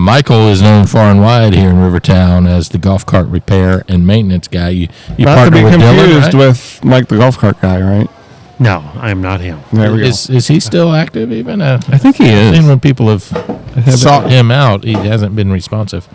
Michael is known far and wide here in Rivertown as the golf cart repair and maintenance guy. You Not to partner be with Dylan, confused right? with Mike the golf cart guy, right? No, I am not him. There we go. Is he still active even? I think he I've is. seen when people have sought him out, he hasn't been responsive.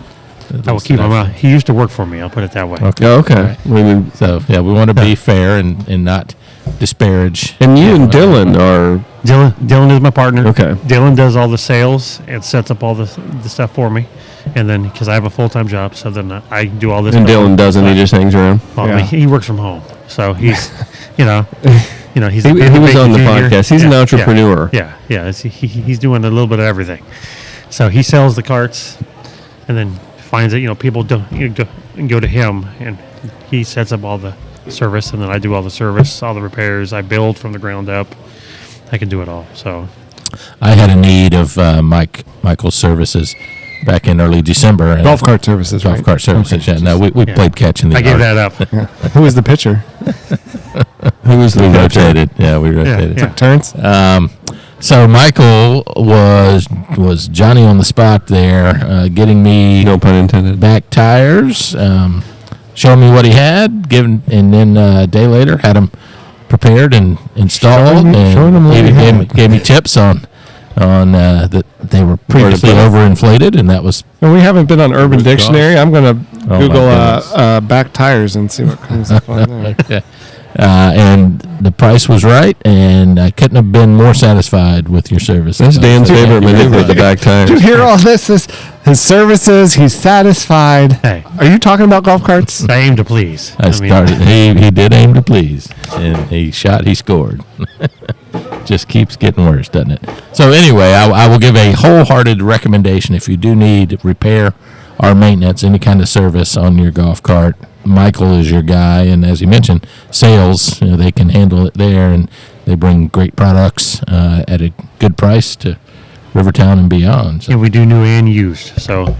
I will keep him out. He used to work for me. I'll put it that way. Okay. Oh, okay. All right. We would- So yeah, we want to be fair and not disparage. and you and Dylan are Dylan is my partner. Okay. Dylan does all the sales and sets up all the stuff for me, and then because I have a full-time job, so then I do all this. and stuff. Dylan doesn't. He just hangs around. Well, Yeah. he works from home, so he's, he's. He was on the junior. podcast. He's an Yeah, entrepreneur. Yeah. He's doing a little bit of everything. So he sells the carts, and then finds that people don't go to him, and he sets up all the service, and then I do all the service, all the repairs. I build from the ground up. I can do it all. So I had a need of Michael's services back in early December. And Golf cart services, Golf right? cart services. Yeah. No, we Yeah. played catch in the I gave yard. that up. Who was the pitcher? Who was the We pitcher? rotated. Yeah, we rotated. yeah. Turns? So Michael was Johnny on the spot there, getting me No pun intended. back tires, showing me what he had, and then a day later had them prepared and installed, Showing him what he had. gave me tips on that they were previously put 'em. overinflated, and that was No, we haven't been on Urban Where's Dictionary. I'm going to my Google goodness. back tires and see what comes up on there. okay. And the price was right, and I couldn't have been more satisfied with your service. That's Dan's favorite maneuver, the back Did you tires. hear all this? His services, he's satisfied. Hey. Are you talking about golf carts? I aim to please. I started. He did aim to please, and he shot. He scored. Just keeps getting worse, doesn't it? So anyway, I will give a wholehearted recommendation if you do need repair or maintenance, any kind of service on your golf cart. Michael is your guy, and as he mentioned, sales, they can handle it there, and they bring great products at a good price to Rivertown and beyond. So. And we do new and used. So,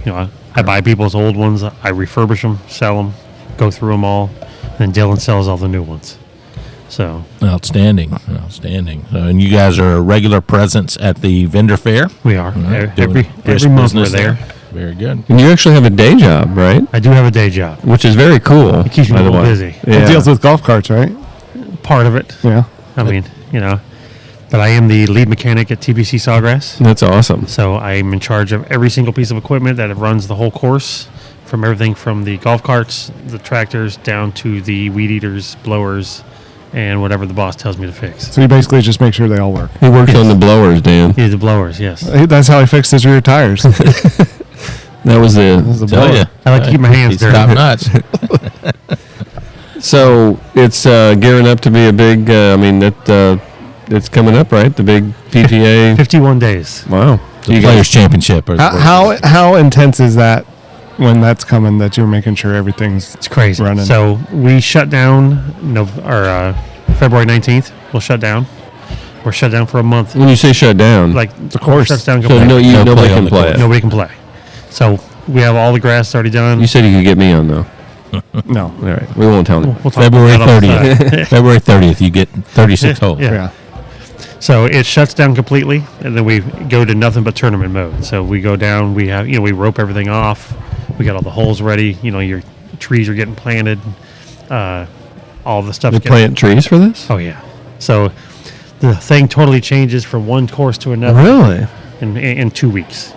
I buy people's old ones, I refurbish them, sell them, go through them all, and then Dylan sells all the new ones. So, Outstanding. So, and you guys are a regular presence at the vendor fair. we are. Right, doing Every brisk month we're business there. Very good. And you actually have a day job, right? I do have a day job. Which is very cool. It keeps me by a the little way. busy. Yeah. It deals with golf carts, right? Part of it. Yeah. I mean, but I am the lead mechanic at TPC Sawgrass. That's awesome. So I'm in charge of every single piece of equipment that runs the whole course, from everything from the golf carts, the tractors, down to the weed eaters, blowers, and whatever the boss tells me to fix. So he basically just makes sure they all work. He works on the blowers, Dan. Yeah, the blowers, yes. That's how he fixed his rear tires. That was the. Tell you, I like to keep my hands he's dirty. top notch. So it's gearing up to be a big. It's coming up, right? The big PGA. 51 days. Wow. The Players Championship. How intense is that when that's coming, that you're making sure everything's It's crazy. running? So we shut down February 19th. We'll shut down. We're shut down for a month. When you say shut down, Like the course shuts down so completely. nobody play on can the play course. it. Nobody can play. So we have all the grass already done. You said you could get me on though. No. All right, we won't tell them. We'll talk February about that on the 30th. side. February 30th, you get 36 holes. Yeah. Yeah. So it shuts down completely, and then we go to nothing but tournament mode. So we go down. We have we rope everything off. We got all the holes ready. Your trees are getting planted. All the stuff. They plant trees for this? Oh yeah. So the thing totally changes from one course to another. Really? In 2 weeks.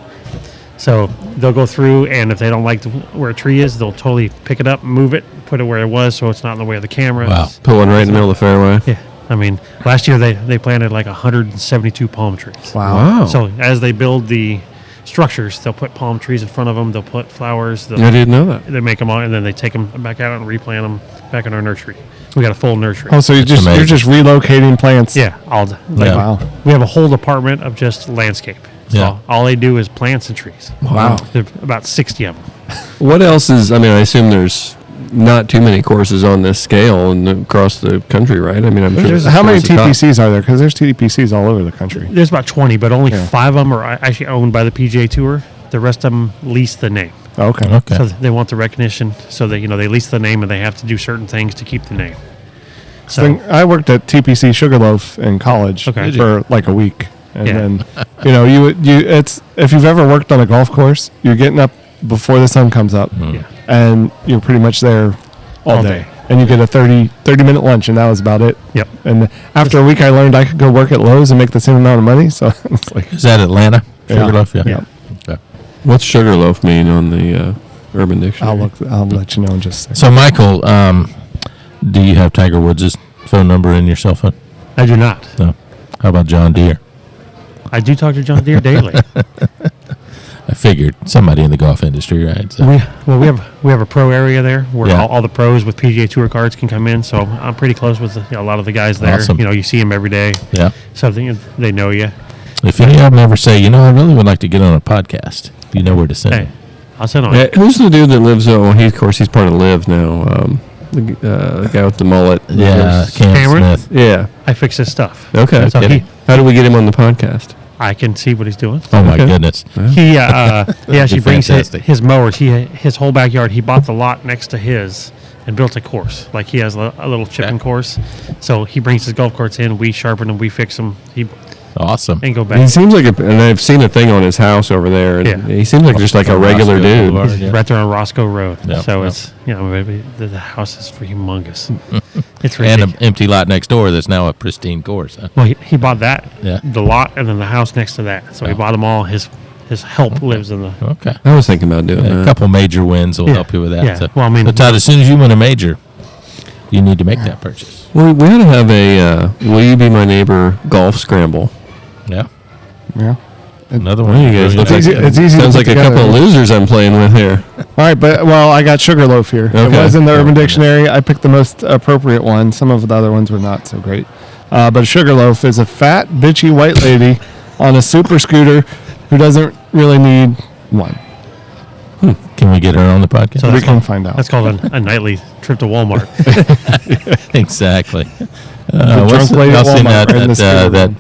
So they'll go through, and if they don't like where a tree is, they'll totally pick it up, move it, put it where it was, so it's not in the way of the cameras. Wow. Put one right in the middle of the fairway. Yeah. I mean, last year they planted like 172 palm trees. Wow. Wow. So as they build the structures, they'll put palm trees in front of them. They'll put flowers. I didn't know that. They make them all, and then they take them back out and replant them back in our nursery. We got a full nursery. Oh, so you're amazing. just relocating plants. Yeah, Yeah. Wow. we have a whole department of just landscape. So Yeah. all they do is plants and trees. Wow. There are about 60 of them. What else is? I assume there's not too many courses on this scale across the country, right? I'm sure. There's- this How many is the top. TPCs are there? Because there's TPCs all over the country. There's about 20, but only Yeah. 5 of them are actually owned by the PGA Tour. The rest of them lease the name. Okay. Okay. So they want the recognition. So they they lease the name, and they have to do certain things to keep the name. So I worked at TPC Sugarloaf in college Okay. for like a week, and Yeah. then it's if you've ever worked on a golf course, you're getting up before the sun comes up, yeah. and you're pretty much there all day. And you get a 30-minute lunch, and that was about it. Yep. And after a week, I learned I could go work at Lowe's and make the same amount of money. So it's like, Is that Atlanta? Yeah. Sugarloaf? Yeah. Yeah. Okay. What's Sugarloaf mean on the? Urban Dictionary. I'll let you know in just a second. So, Michael, do you have Tiger Woods' phone number in your cell phone? I do not. No. How about John Deere? I do talk to John Deere daily. I figured somebody in the golf industry, right? So, we have a pro area there where Yeah. all the pros with PGA Tour cards can come in. So I'm pretty close with a lot of the guys there. Awesome. You see them every day. yeah. So they know you. If any of them ever say, I really would like to get on a podcast, you know where to send Hey, them. I'll send on. Yeah, who's the dude that lives? Of course, he's part of Live now. The guy with the mullet. Yeah, Lives- Cam Cameron? Smith. Yeah. I fix his stuff. Okay. So How do we get him on the podcast? I can see what he's doing. Oh, my Okay. goodness. He actually brings fantastic. his mowers. His whole backyard. He bought the lot next to his and built a course. Like he has a little chipping Okay. course. So he brings his golf carts in. We sharpen them. We fix them. Awesome. And go He back. seems like and I've seen a thing on his house over there. And Yeah. He seems like just like a regular Roscoe dude. Boulevard. He's Yeah. right there on Roscoe Road. Yeah, So yeah. it's maybe the house is humongous. It's And ridiculous. an empty lot next door that's now a pristine course. Huh? Well, he bought that, Yeah. the lot, and then the house next to that. So he Oh. bought them all. His help lives in the. Okay. I was thinking about doing A that. couple major wins will Yeah. help you with that. Yeah. So. Well, I mean- but Todd, as soon as you win a major, you need to make that purchase. Well, we ought to have a Will You Be My Neighbor golf scramble. Yeah. Yeah. Another Well, one. you guys look It's easy- it's easy to Sounds put like a couple of together. losers I'm playing with here. All right, but I got Sugarloaf here. It Okay. was in the Urban Oh, Dictionary. I picked the most appropriate one. Some of the other ones were not so great. But a Sugarloaf is a fat, bitchy white lady on a super scooter who doesn't really need one. Can we get her on the podcast? So We that's can called, find out. That's called a nightly trip to Walmart. Exactly. drunk What's lady at I've seen Walmart that, riding the scooter that around.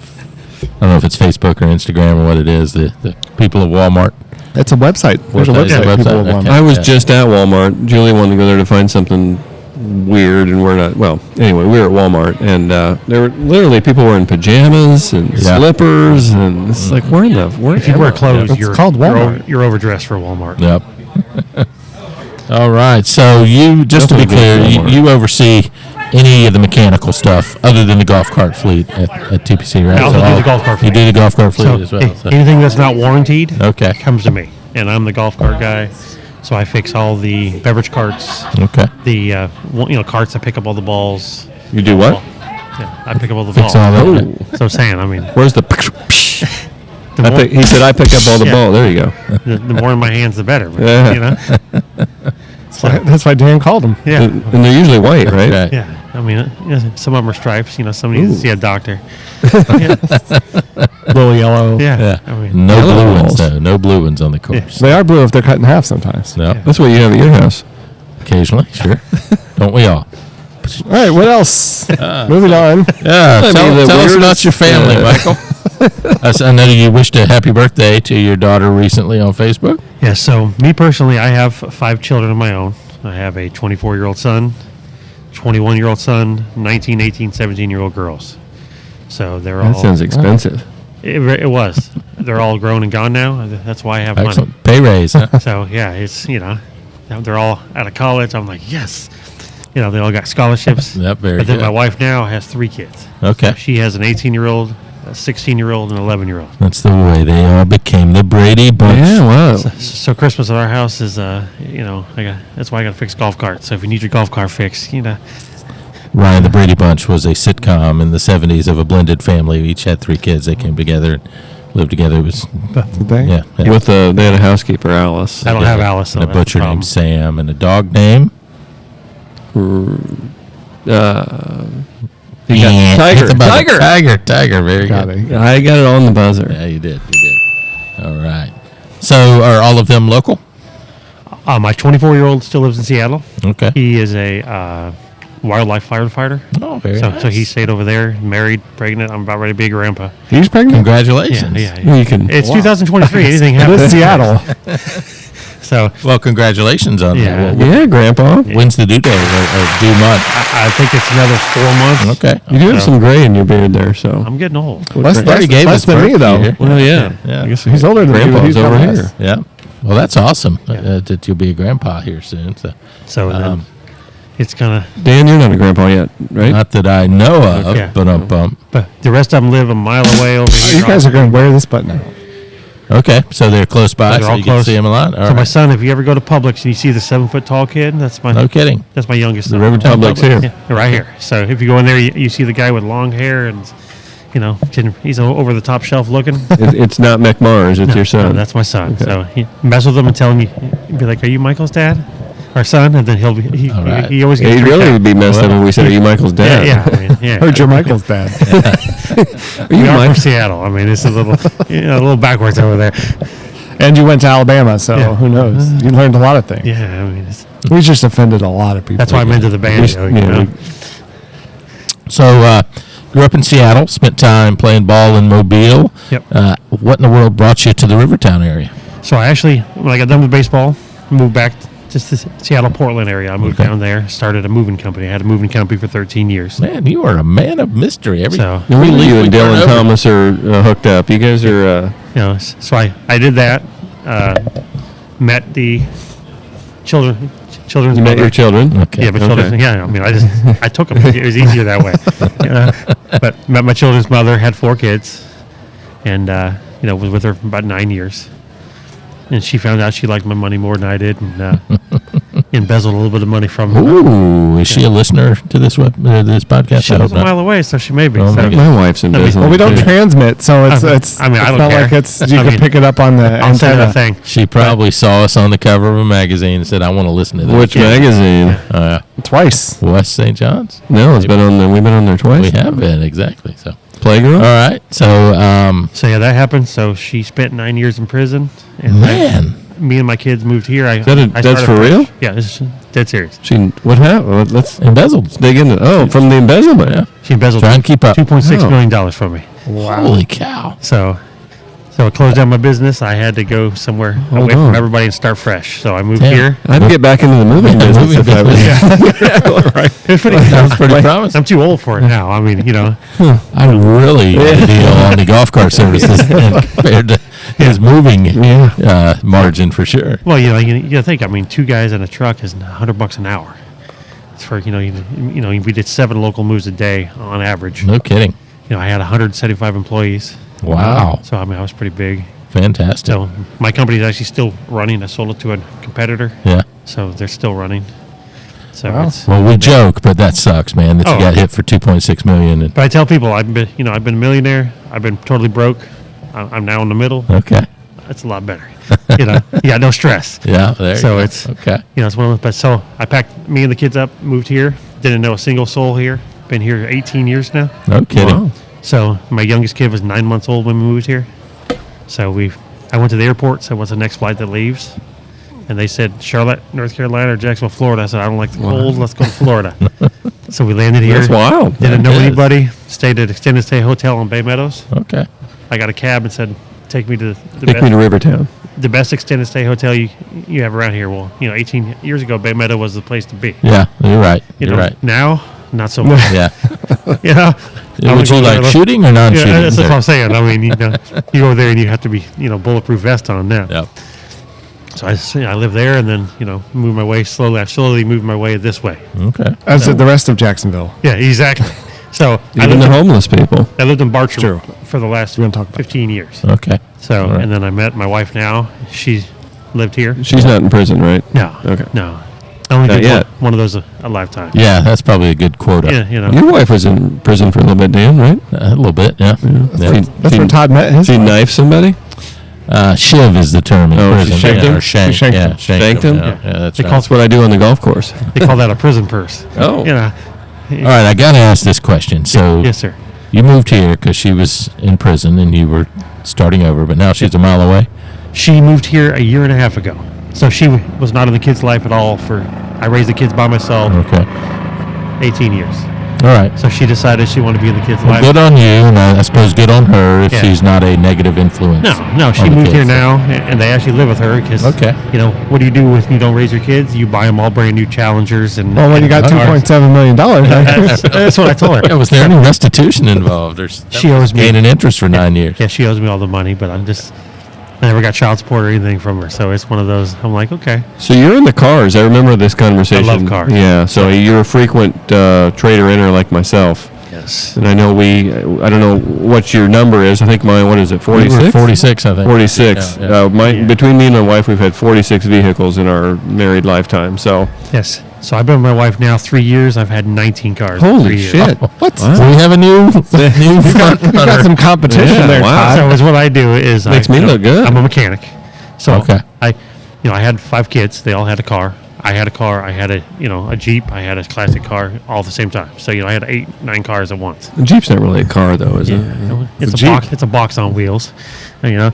I don't know if it's Facebook or Instagram or what it is. The people of Walmart. It's a website. There's a Website, website. yeah, People website, will want. okay. I was Yeah. just at Walmart. Julie wanted to go there to find something weird, and we're not. Well, anyway, we were at Walmart, and there were literally people wearing pajamas and Yeah. slippers, and it's like, where in the where? If you wear clothes, It's called Walmart. You're overdressed for Walmart. Yep. All right. So you, just to be Definitely clear, good Walmart. you oversee any of the mechanical stuff other than the golf cart fleet at TPC, right? I also So do the all- golf cart You fleet. do the golf cart fleet So as well. So. anything that's not warranted Okay. comes to me, and I'm the golf cart guy. So I fix all the beverage carts, Okay. the carts that pick up all the balls. You do what? Yeah, I pick up all the Fix balls. all that. Oh, So I'm saying, I mean, where's the? the more, he said I pick up all the Yeah. ball. There you go. the more in my hands, the better. But, Yeah. You know? That's why Dan called him. Yeah. And they're usually white, right? Okay. Yeah. I mean, some of them are stripes. Some need to see a doctor. Little yellow. Yeah. Yeah. I mean, No Yellow blue ones, balls. though. No blue ones on the course. They are blue if they're cut in half sometimes. No. That's what you have at your house. Occasionally, sure. Don't we all? All right, what else? Moving on. Yeah. I Tell, mean, the tell us about weirdest- your family, Michael. I know you wished a happy birthday to your daughter recently on Facebook. Yeah, so me personally, I have 5 children of my own. I have a 24-year-old son, 21-year-old son, 19, 18, 17-year-old girls. So they're all. That sounds expensive. It was. They're all grown and gone now. That's why I have money. Excellent. Pay raise, huh? So yeah, it's they're all out of college. I'm like, yes. They all got scholarships. Yep, very But then good. my wife now has 3 kids. Okay. She has an 18-year-old, a 16-year-old, and an 11-year-old. That's the way they all became the Brady Bunch. Yeah, wow. So Christmas at our house is, that's why I got to fix golf carts. So if you need your golf cart fixed, Ryan, the Brady Bunch was a sitcom in the 70s of a blended family. Each had 3 kids. They came together and lived together. It was, Did they? yeah. yeah. With they had a housekeeper, Alice. I don't have Alice. So And a that's the butcher problem. named Sam and a dog named You got Yeah, Tiger. hit the buzzer. Tiger. Tiger. Very Got good. it. I got it on the buzzer. Yeah, you did. All right. So are all of them local? My 24-year-old still lives in Seattle. Okay. He is a wildlife firefighter. Oh, very So, nice. so he stayed over there, married, pregnant. I'm about ready to be a grandpa. He's pregnant? Congratulations. Yeah. You can. It's 2023. Anything It happens. is Seattle. So Well, congratulations on Yeah. that. Yeah, Grandpa. When's the due date or due month? I think it's another 4 months. Okay. You do have some gray in your beard there, so. I'm getting old. Less, Already gave less us than me, birth though. year. Well, yeah. Yeah. I guess He's older than me, but Grandpa's he's over got here. less. Yeah. Well, that's awesome that you'll be a grandpa here soon. So, So then Um, it's kind of. Dan, you're not a grandpa yet, right? not that I know of, Yeah. but But the rest of them live a mile away over here. You guys are going to wear this button out. Okay, so they're close by, They're so all you can close. see them a lot. All So my right. son, if you ever go to Publix and you see the 7-foot tall kid, that's my No kidding. that's my youngest. The son. RiverTown Publix here. Yeah, right here. So if you go in there, you see the guy with long hair and, he's over the top shelf looking. It's not McMars. It's your son. No, that's my son. So he mess with him and tell him, be like, "Are you Michael's dad, our son?" And then he'll be he right. he always gets He'd freaked really out. be messed up if we said, "Are you Michael's dad?" Yeah. Heard you're Michael's dad. Are you We are Michael? from Seattle. I mean, it's a little backwards over there. And you went to Alabama, so Yeah. who knows? You learned a lot of things. Yeah, I mean, We just offended a lot of people. that's why I'm into the banjo. You know? So, grew up in Seattle, spent time playing ball in Mobile. Yep. What in the world brought you to the RiverTown area? So I actually, when I got done with baseball, moved back to the Seattle, Portland area. I moved down there, started a moving company. I had a moving company for 13 years. Man, you are a man of mystery. So, No wonder you and we turn Dylan over. Thomas are hooked up. You guys are. so I did that. Met the children's You met mother. your children. Okay. Yeah, but children. Yeah, I mean, I took them. It was easier that way. But met my children's mother, had 4 kids, and was with her for about 9 years. And she found out she liked my money more than I did, and embezzled a little bit of money from her. Ooh, is she a listener to this this podcast? She I lives hope a not. mile away, so she may be. Oh, so, my My wife's embezzling. Well, we don't too. transmit, so it's. I mean, I it's don't not care. like it's you I can mean, pick it up on the I'll send her antenna. a thing. She probably saw us on the cover of a magazine and said, "I want to listen to this." Which magazine? Twice. West St. John's. No, it's been on there. We've been on there twice. We have been exactly. So, Playgirl. all right. So, So yeah, that happened. So she spent 9 years in prison, and man, me and my kids moved here. That's started for fresh. real? Yeah, this is dead serious. What happened? Let's embezzled. dig into. Oh, from the embezzlement. Yeah. She embezzled Try and keep up. $2.6 Oh. million from me. Holy cow! So I closed down my business. I had to go somewhere away on. from everybody and start fresh. So I moved Damn. here. I'd get back into the moving Yeah, business moving if I was. It was pretty. Sounds pretty promising. I'm too old for it now. I mean, I really want a deal on the golf cart services compared to his moving margin for sure. well, you think. I mean, 2 guys in a truck is $100 an hour. It's for we did 7 local moves a day on average. No kidding. I had 175 employees. Wow. So I mean, I was pretty big. Fantastic. So my company is actually still running. I sold it to a competitor, Yeah. so they're still running. So Wow. it's. Well, we joke, but that sucks, man. That you Oh. got hit for 2.6 million. And, But I tell people I've been a millionaire. I've been totally broke. I'm now in the middle. okay. It's a lot better. You got no stress. Yeah. There. So you go. it's- okay. It's one of those. But so I packed me and the kids up, moved here. Didn't know a single soul here. Been here 18 years now. No kidding. Wow. So my youngest kid was 9 months old when we moved here. So I went to the airport, said, "What's the next flight that leaves?" And they said, "Charlotte, North Carolina, or Jacksonville, Florida." I said, "I don't like the cold. Let's go to Florida." So we landed here. That's wild. Didn't know That is. anybody. Stayed at extended stay hotel on Bay Meadows. Okay. I got a cab and said, "Take me to Take me to RiverTown. the best extended stay hotel you have around here." Well, 18 years ago, Bay Meadow was the place to be. Yeah. You're right. You You're know, right. Now, not so much. Yeah. I Would go you there like look- shooting or non-shooting? Yeah, that's what there? I'm saying. I mean, you go there and you have to be, bulletproof vest on now. Yeah. So I live there and then, move my way slowly. I slowly moved my way this way. Okay. As did the rest of Jacksonville. Yeah, exactly. So Even the homeless people. I lived in Bartram True. for the last We don't talk about 15 years. Okay. So, All right. and then I met my wife now. She lived here. She's not in prison, right? No. Okay. No. I only Not did yet. one of those a lifetime. Yeah, that's probably a good quota. Yeah, Your wife was in prison for a little bit, Dan, right? A little bit. Yeah. Yeah. That's where Todd met his. She wife. knifed somebody? Shiv is the term in Oh, prison. she shanked yeah, him? or shanked. She shanked Yeah, him. Shanked him? Yeah, yeah, that's They right. call That's what I do on the golf course. They call that a prison purse. Oh. All right, I got to ask this question. So Yes, sir. you moved here because she was in prison and you were starting over, but now she's a mile away. She moved here a year and a half ago. So she was not in the kids' life at all. I raised the kids by myself, Okay. 18 years. All right. So she decided she wanted to be in the kids' Well, life. good on you, and I suppose good on her if Yeah. she's not a negative influence. No, she on the moved here kids. now, and they actually live with her because, Okay. what do you do when you don't raise your kids? You buy them all brand new Challengers. And Well, when you got All right. $2.7 million, that's what I told her. Yeah, was there any restitution involved? She owes me. Gaining interest for 9 years. Yeah, she owes me all the money, but I never got child support or anything from her. So it's one of those. I'm like, okay. So you're in the cars. I remember this conversation. I love cars. Yeah. So you're a frequent trader inner like myself. Yes. And I know I don't know what your number is. I think mine, what is it, 46? 46, I think. 46. Yeah, yeah. Between me and my wife, we've had 46 vehicles in our married lifetime. So, Yes. So I've been with my wife now 3 years. I've had 19 cars. in holy 3 years. shit. What? Wow. We have a new front You got runner. some competition Yeah, there, wow. Todd. So is what I do is Makes me look good. I'm a mechanic. So Okay. I had 5 kids. They all had a car. I had a car. I had a Jeep. I had a classic car all at the same time. So I had 8-9 cars at once. A Jeep's not really a car, though, is it? It's a Jeep. box. It's a box on wheels. And,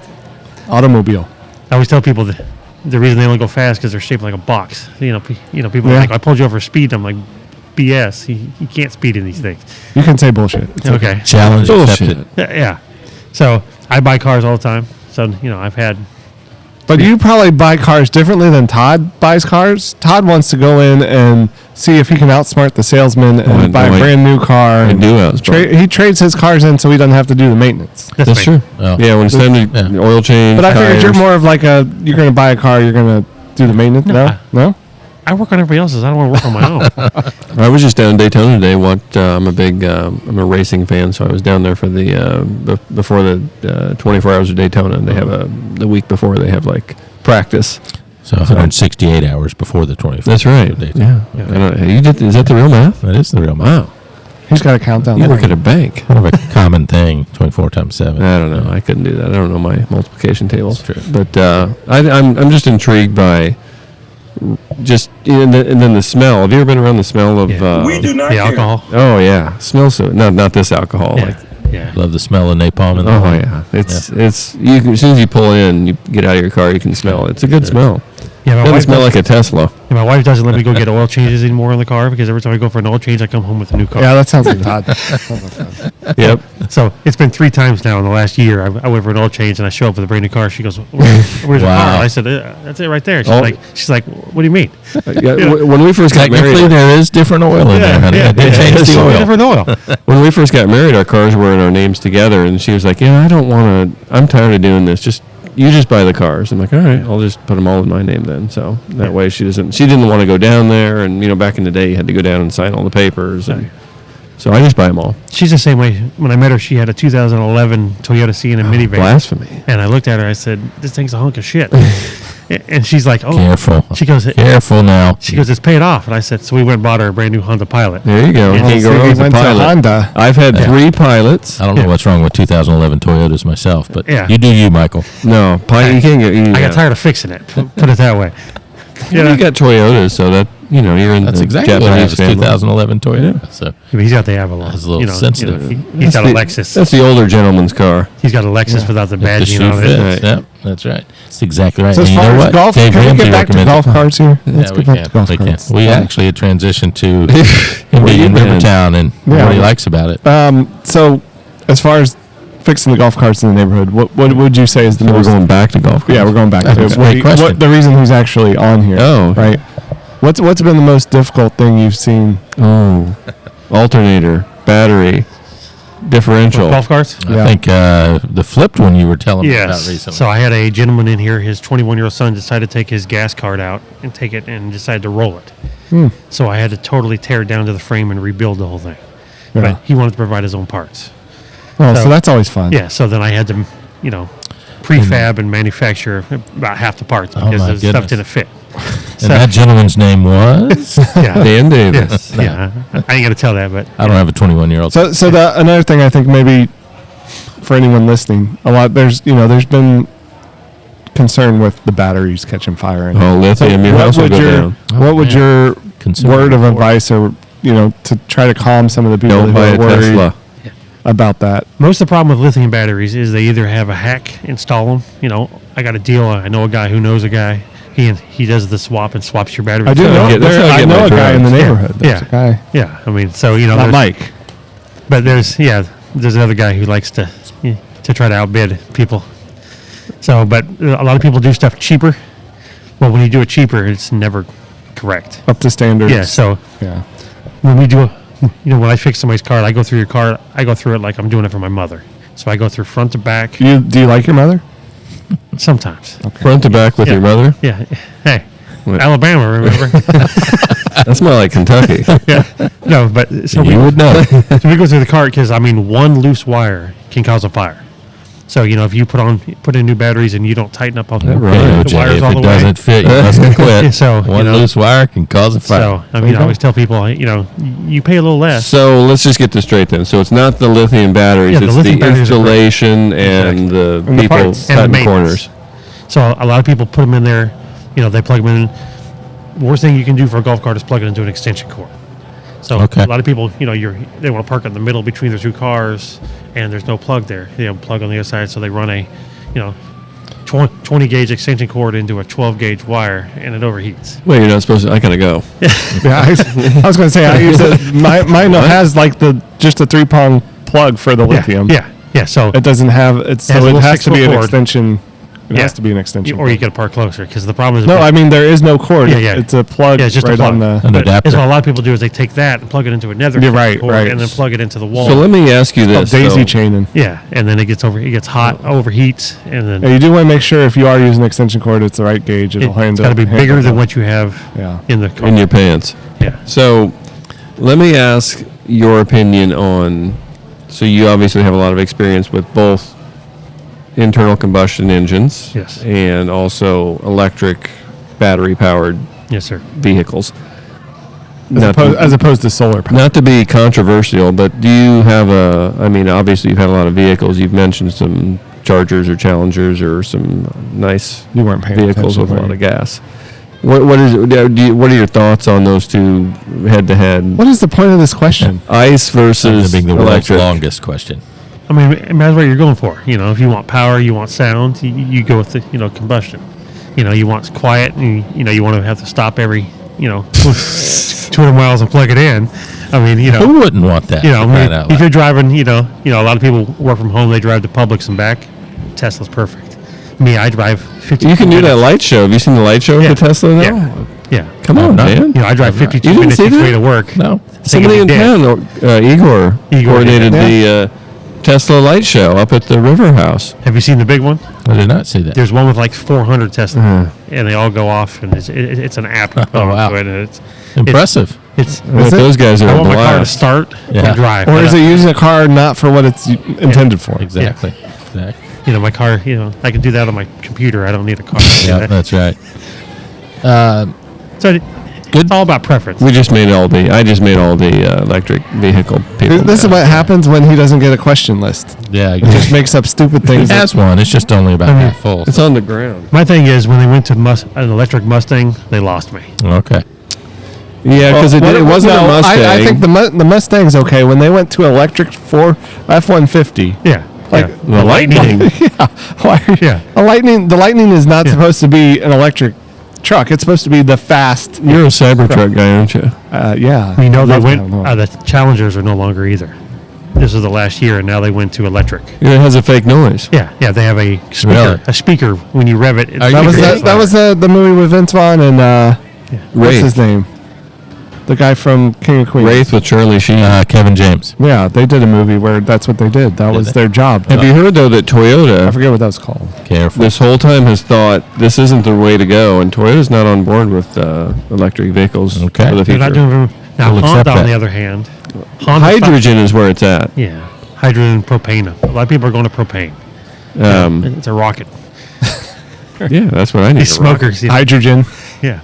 Automobile. I always tell people that the reason they only go fast because they're shaped like a box. People Yeah. think I pulled you over for speed. I'm like, BS. You can't speed in these things. You can say bullshit. It's Okay. Challenge Bullshit. accepted. Yeah. So I buy cars all the time. So I've had. But you probably buy cars differently than Todd buys cars. Todd wants to go in and see if he can outsmart the salesman and buy a brand new car. I and do outsmart. He trades his cars in so he doesn't have to do the maintenance. That's me. true. Oh. Yeah, when it's time to Yeah. oil change. But I figured you're tires. more of like you're going to buy a car, you're going to do the maintenance. No? I work on everybody else's. I don't want to work on my own. I was just down in Daytona today. I'm a racing fan, so I was down there for the before the 24 hours of Daytona, and they have the week before they have like practice. So 168 hours before the 24th. That's right. Yeah. Is that the real math? That is the real amount. Wow. He's got a countdown. You work at a bank. Kind of a common thing, 24 times 7. I don't know. I couldn't do that. I don't know my multiplication tables. That's true. But I'm just intrigued by and then the smell. Have you ever been around the smell of The alcohol. Oh yeah, smells so. No, not this alcohol. Yeah. Like, Yeah. Love the smell of napalm in the oh home. yeah, it's you can, as soon as you pull in, you get out of your car, you can smell it. It's a good smell. Yeah, It doesn't smell like a Tesla. my wife doesn't let me go get oil changes anymore in the car because every time I go for an oil change, I come home with a new car. Yeah, that sounds like Todd. Yep. So it's been 3 times now in the last year. I went for an oil change and I show up with a brand new car. She goes, "Where's your Wow. car?" I said, "That's it right there." Oh. She's like, "What do you mean?" When we first got Technically, married, there is different oil in there, honey. I did change the oil. Different oil. when we first got married, our cars were in our names together, and she was like, "Yeah, I don't want to. I'm tired of doing this. You just buy the cars." I'm like, "All right, I'll just put them all in my name then." So that way she didn't want to go down there, and back in the day you had to go down and sign all the papers, and so I just buy them all. She's the same way. When I met her, she had a 2011 Toyota Sienna minivan. Blasphemy. And I looked at her. I said, "This thing's a hunk of shit." And she's like, "Oh, Careful. She goes, Careful now. "It's paid off." And I said, "So we went and bought her a brand new Honda Pilot." There you go. Yeah, Can't go So wrong he with a went to pilot. Honda. I've had 3 pilots. I don't know what's wrong with 2011 Toyotas myself, but Yeah. you do you, Michael. No, pilot. You can't get. I got tired of fixing it. Put it that way. You got Toyotas, so that you're in That's the exactly what I have. Japanese It's family. 2011 Toyota. So He's got the Avalon. That's a little sensitive. He's got a Lexus. That's the older gentleman's car. He's got a Lexus without the if the badging shoe on fits. it. Right. Yep, that's right. That's exactly right. So as And you far know as what? golf, Dave can we Ramsey get back to recommended- golf cards here? Let's Yeah, get back to golf we can. cards. We actually had transitioned to Where being you in been? Rivertown and Yeah. what he likes about it. So as far as fixing the golf carts in the neighborhood, what would you say is the So we're most? going back to golf. Yeah, we're going back to That's it. a great question. What the reason he's actually on here? Oh. right. What's been the most difficult thing you've seen? Oh, alternator, battery, differential. Golf carts? Yeah. I think the flipped one you were telling me about Yes. recently. So I had a gentleman in here. His 21-year-old son decided to take his gas card out and take it and decided to roll it. So I had to totally tear it down to the frame and rebuild the whole thing. Yeah. But he wanted to provide his own parts. Oh, so So- that's always fun. Yeah. So then I had to, prefab and manufacture about half the parts because my the stuff goodness. didn't fit. and that gentleman's name was? Yeah. Dan Davis. Yes. Yeah. I ain't gonna tell that, but I don't have a 21-year-old. So another thing I think maybe for anyone listening, there's been concern with the batteries catching fire. And Oh, lithium, your house will go down. What would man. your Consumer word of report. advice or to try to calm some of the people Don't who buy are a worried Tesla. about that? most of the problem with lithium batteries is they either have a hack install them. I got a deal. I know a guy who knows a guy. He does the swap and swaps your battery. I do how I know. get- that's how I I get know my a guy in the drugs. neighborhood. There's Yeah. a guy. Yeah, I mean, so Not there's, Mike. but there's another guy who likes to try to outbid people. So, but a lot of people do stuff cheaper. Well, when you do it cheaper, it's never correct. Up to standards. Yeah. So Yeah. when we do, when I fix somebody's car, I go through your car. I go through it like I'm doing it for my mother. So I go through front to back. Do you like your mother? Sometimes. Front to back with Yeah. your mother. Yeah. Hey, What? Alabama, remember? That's more like Kentucky. No, but so You would know. so we go through the cart because one loose wire can cause a fire. So if you put in new batteries and you don't tighten up on Right. the OJ, wires if all it the way, doesn't fit, you must quit. So, One loose wire can cause a fire. so I always tell people, you pay a little less. So let's just get this straight then. So it's not the lithium batteries; Yeah, the it's lithium the batteries are great. installation and the And the people parts. And the cutting maintenance. corners. So a lot of people put them in there. They plug them in. Worst thing you can do for a golf cart is plug it into an extension cord. So Okay. a lot of people, they want to park in the middle between the two cars, and there's no plug there. They have a plug on the other side, so they run a, 20 gauge extension cord into a 12 gauge wire, and it overheats. Wait, you're not supposed to. I gotta go. Yeah, I was going to say I use it. Mine has like just a 3-prong plug for the lithium. Yeah. So It doesn't have it, has a so it little has to be 6-foot an cord. extension. It Yeah. has to be an extension. or you got to park closer because the problem is No, I mean there is no cord. Yeah. It's a plug. Yeah, it's just a right plug. on the. An But adapter. that's what a lot of people do is they take that and plug it into another You're extension right, cord right. and then plug it into the wall. So let me ask you this: daisy though. chaining. Yeah, and then it gets hot, overheats, and then Yeah, you do want to make sure if you are using an extension cord, it's the right gauge. It'll it's got to be bigger than what you have Yeah. in the car. in your pants. Yeah. So let me ask your opinion on. So you obviously have a lot of experience with both internal combustion engines, Yes. and also electric, battery-powered Yes, sir. vehicles. As opposed to solar power. Not to be controversial, but do you have I mean, obviously you've had a lot of vehicles. You've mentioned some Chargers or Challengers or some nice You weren't paying vehicles attention, with a were lot you? of gas. What are your thoughts on those two head to head? What is the point of this question? ICE That versus being the world's electric. longest question. I mean, that's what you're going for. If you want power, you want sound, you go with the, combustion. You want quiet, and you want to have to stop every, 200 miles and plug it in. I mean, Who wouldn't want that? for crying out if loud? you're driving, a lot of people work from home. They drive to Publix and back. Tesla's perfect. Me, I drive 50. You can do that minutes. light show. Have you seen the light show Yeah. for Tesla now? Yeah. Yeah. Come I've on, not. man. I drive 52 You didn't minutes see each way that? to work. No. Somebody in town, Igor coordinated did. the Tesla light show up at the River House. Have you seen the big one? I did not see that. There's one with like 400 Tesla, and they all go off, and it's an app. You put Oh, wow. onto it, and it's Impressive. It's. But those guys are I a want my car to blast. start Yeah. and drive. Or is it using a car not for what it's intended for? Exactly. Exactly. My car. I can do that on my computer. I don't need a car. Yeah, that's right. So Good. it's all about preference. I just made all the electric vehicle people. This is what happens when he doesn't get a question list. Yeah. He just makes up stupid He things. has one. It's just only about half full. It's on the ground. My thing is when they went to an electric Mustang, they lost me. Okay. Yeah, because it wasn't a Mustang. I think the Mustang's okay. When they went to electric F-150, Yeah. Like, yeah. the Lightning. Yeah. the Lightning is not Yeah. supposed to be an electric truck. It's supposed to be the fast. You're a Cybertruck guy, aren't you? Yeah. They Love went. that one. The Challengers are no longer either. This is the last year, and now they went to electric. It has a fake noise. Yeah. They have a speaker. Really? A speaker when you rev it. Are That you was serious? that was the movie with Vince Vaughn and what's Wraith. his name? The guy from King of Queens. Wraith with Charlie Sheen. Kevin James. Yeah, they did a movie where that's what they did. That was they? their job. Have you heard though that I Toyota forget what that was called. Careful. this whole time has thought this isn't the way to go, and Toyota's not on board with electric vehicles Okay. for the They're not future. doing now. We'll accept Honda, on that. the other hand, Honda's Hydrogen is where it's at. Yeah, hydrogen and propane. A lot of people are going to propane. It's a rocket. Yeah, that's what I need. These to rock. smokers. Hydrogen. Yeah.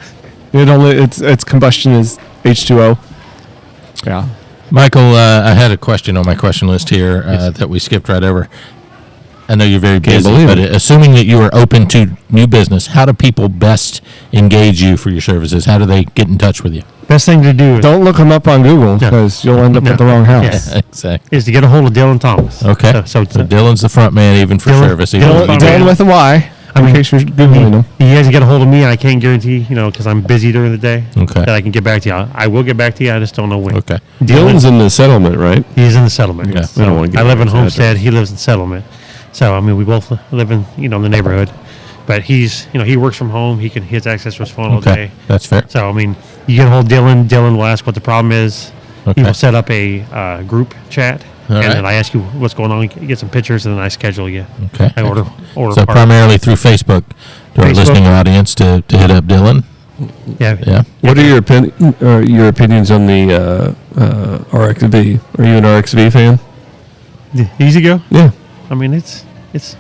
Its combustion is H2O. Yeah. Michael, I had a question on my question list here that we skipped right over. I know you're very busy, believe but it. assuming that you are open to new business, how do people best engage you for your services? How do they get in touch with you? Best thing to do Don't look them up on Google because you'll end up No. at the wrong house. Yeah. Exactly. is to get a hold of Dylan Thomas. Okay. So Dylan's the front man even for Dylan- service. even Dylan- though you Dylan do- Dylan with a Y. In case you're Googling them. You guys get a hold of me. I can't guarantee, because I'm busy during the day. Okay. That I can get back to you. I will get back to you. I just don't know when. Okay. Dylan's in the settlement, right? He's in the settlement. Yeah. We don't wanna get I live in his Homestead. He lives in settlement. So we both live in the neighborhood. But he's he works from home. He has access to his phone all Okay. day. That's fair. So you get a hold of Dylan. Dylan will ask what the problem is. Okay. He will set up a group chat, All and right. then I ask you what's going on. Get some pictures, and then I schedule you. Okay. I order So parts. primarily through Facebook to our Facebook. listening audience to hit up Dylan. Yeah. What are your opinions on the RXV? Are you an RXV fan? Easy go. Yeah. I mean, it's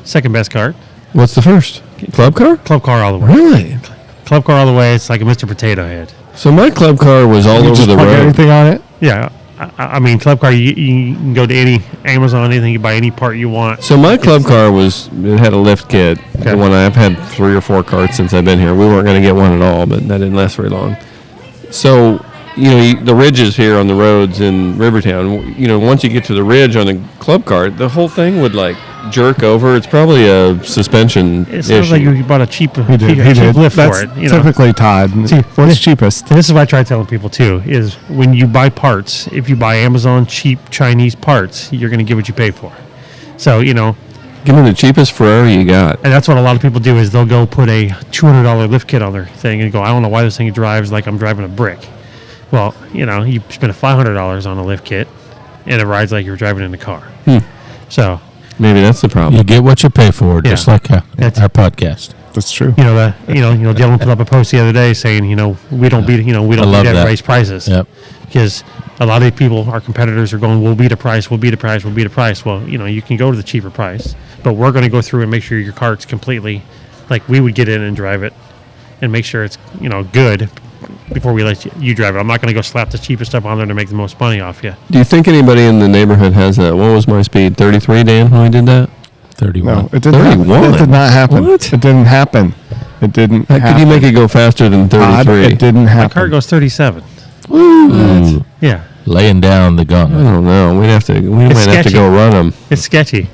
second best car. What's the first? Club car? Club car all the way. Really? Club car all the way. It's like a Mr. Potato Head. So my club car was all You over just the plug road. everything on it. Yeah. I mean, club car, you can go to any Amazon, anything, you buy any part you want. So my club car it had a lift kit. Okay. The one I've had 3 or 4 carts since I've been here. We weren't going to get one at all, but that didn't last very long. So, the ridges here on the roads in RiverTown, once you get to the ridge on a club cart, the whole thing would jerk over. It's probably a suspension It sounds issue. like you bought a cheap, He did. lift That's for it. typically Todd. See, What's cheapest? And this is what I try telling people too: is when you buy parts, if you buy Amazon cheap Chinese parts, you're going to get what you pay for. So Give me the cheapest Ferrari you got. and that's what a lot of people do is they'll go put a $200 lift kit on their thing and go, I don't know why this thing drives like I'm driving a brick. Well, you spend $500 on a lift kit, and it rides like you're driving in a car. So Maybe that's the problem. You get what you pay for, just Yeah. like our podcast. That's true. Dylan put up a post the other day saying, we don't beat, we I don't love beat that. raise prices. Yep. Because a lot of people, our competitors, are going, we'll beat a price, we'll beat a price, we'll beat a price. Well, you can go to the cheaper price, but we're going to go through and make sure your cart's completely, like we would get in and drive it, and make sure it's good before we let you drive it. I'm not going to go slap the cheapest stuff on there to make the most money off you. Do you think anybody in the neighborhood has what was my speed? 33, Dan, when we did that? 31. No, it didn't happen. 31? It did not happen. What? It didn't happen. It didn't How happen. could you make it go faster than Todd, 33? it didn't My happen. cart goes 37. Ooh, Yeah. laying down the I gauntlet. don't know. We might have to sketchy. go run them. It's sketchy.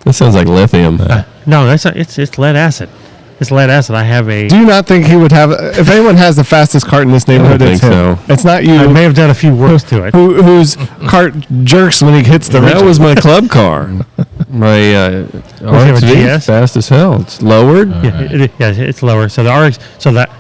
That sounds like lithium. No, that's not, it's lead acid. It's lead acid. I have a. Do you not think he would have? If anyone has the fastest cart in this neighborhood, think it's him. so. It's not you. I may have done a few works to it. Whose cart jerks when he hits the That ridge. was my club car. My have a RXV, GS? fast as hell. It's lowered. Yeah, it's lower. So the RX,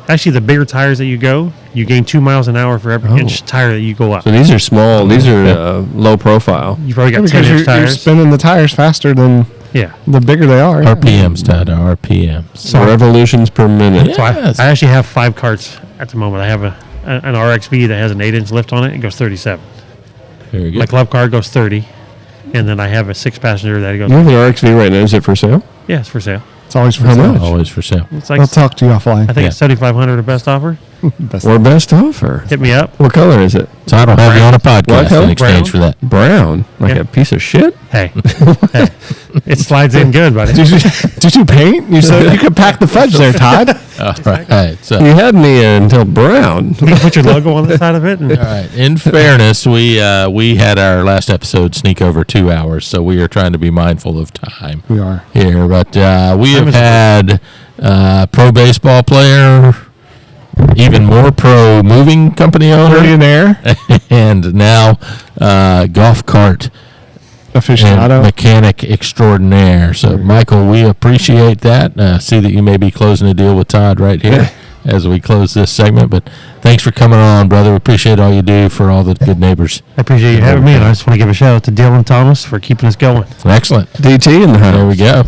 actually the bigger tires that you gain 2 miles an hour for every inch tire that you go up. So these are small. These are low profile. You've already got because 10-inch you're tires. spinning the tires faster than Yeah. the bigger they are. RPMs, Todd, RPMs. So revolutions per minute. So Yes. I actually have 5 carts at the moment. I have an RXV that has an 8-inch lift on it. It goes 37. Very My good. club car goes 30, and then I have a 6-passenger that goes. You have an RXV right now. Is it for sale? Yeah, it's for sale. It's always for How sale. much? Always for sale. It's like I'll talk to you offline. I think it's 7,500 at best offer. Best- Or best offer? Hit me up. What color is it? Todd will have you on a What podcast color? in exchange for Brown? that. Brown. Like Yeah. a piece of shit? Hey, it slides in good, buddy. Did you paint? You said you could pack the fudge there, Todd. All right. So, You had me until brown. You can put your logo on the side of it. And, all right. In fairness, we had our last episode sneak over 2 hours, so we are trying to be mindful of time. We are. Here, but we have is had pro baseball player, even more pro moving company owner, Millionaire and now golf cart and aficionado. mechanic extraordinaire. So, Michael, we appreciate that. See that you may be closing a deal with Todd right here as we close this segment. But thanks for coming on, brother. We appreciate all you do for all the good neighbors. I appreciate you having me, and I just want to give a shout out to Dylan Thomas for keeping us going. Excellent. DT in the house. There we go.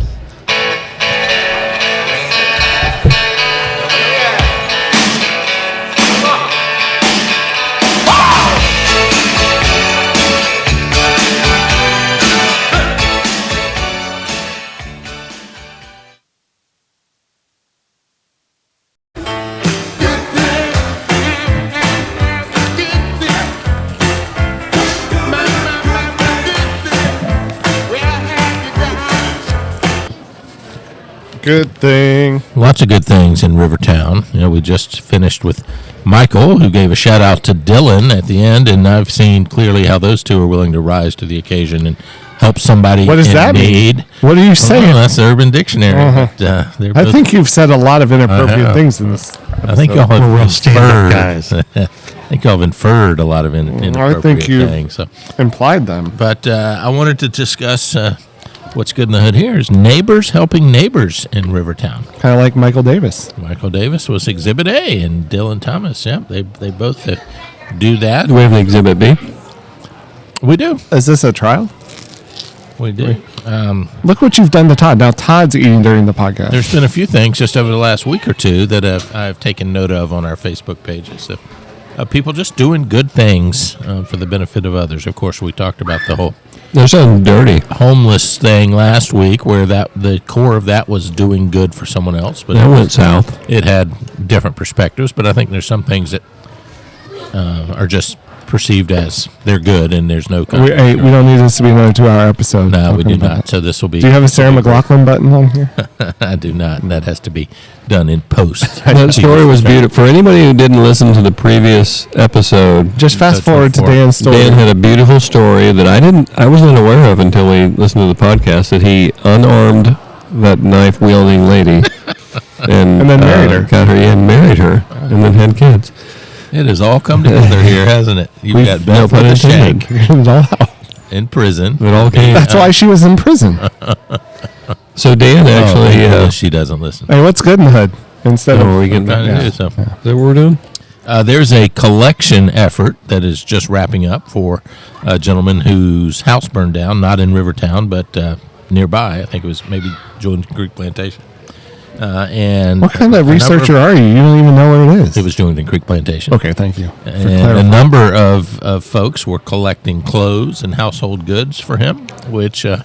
Good thing. Lots of good things in RiverTown. We just finished with Michael, who gave a shout out to Dylan at the end, and I've seen clearly how those two are willing to rise to the occasion and help somebody What does in that mean? need. What are you Well, saying? that's the Urban Dictionary. Uh-huh. But, they're I both- think you've said a lot of I inappropriate have. things in this. I think y'all have We're real stand-up inferred. guys. I think y'all have inferred a lot of inappropriate you- things. So. Implied them. But I wanted to discuss what's good in the hood here is neighbors helping neighbors in RiverTown. Kind of like Michael Davis. Michael Davis was Exhibit A, and Dylan Thomas. Yeah, they both do that. Do we have an exhibit B? We do. Is this a trial? We do. Look what you've done to Todd. Now Todd's eating during the podcast. There's been a few things just over the last week or two that I've taken note of on our Facebook pages. So, people just doing good things for the benefit of others. Of course, we talked about the whole There's something dirty. homeless thing last week, where the core of that was doing good for someone else. But That went south. it had different perspectives. But I think there's some things that are just perceived as they're good, and there's no. We don't need this to be another 2-hour episode. No, we talking do about not. So this will be. Do you have a Sarah McLachlan button on here? I do not, and that has to be done in post. That story was beautiful. For anybody who didn't listen to the previous episode, Just fast forward to 24. Dan's story. Dan had a beautiful story that I wasn't aware of until we listened to the podcast, that he unarmed that knife wielding lady and then married her. Got her and married her, and then had kids. It has all come together here, hasn't it? You've got no Beth pun with a intended. shank It was all out. in prison. It all came. That's why she was in prison. So Dan actually, Thank goodness she doesn't listen. Hey, what's good in the hood? Instead oh, of are we getting Trying back? to Yeah. do so. Is that what we're doing? There's a collection effort that is just wrapping up for a gentleman whose house burned down, not in RiverTown, but nearby. I think it was maybe Jordan Creek Plantation. And what kind of a number researcher are you? You don't even know where it is. It was Jordan Creek Plantation. Okay, thank you. for And a clarifying. number of folks were collecting clothes and household goods for him, which I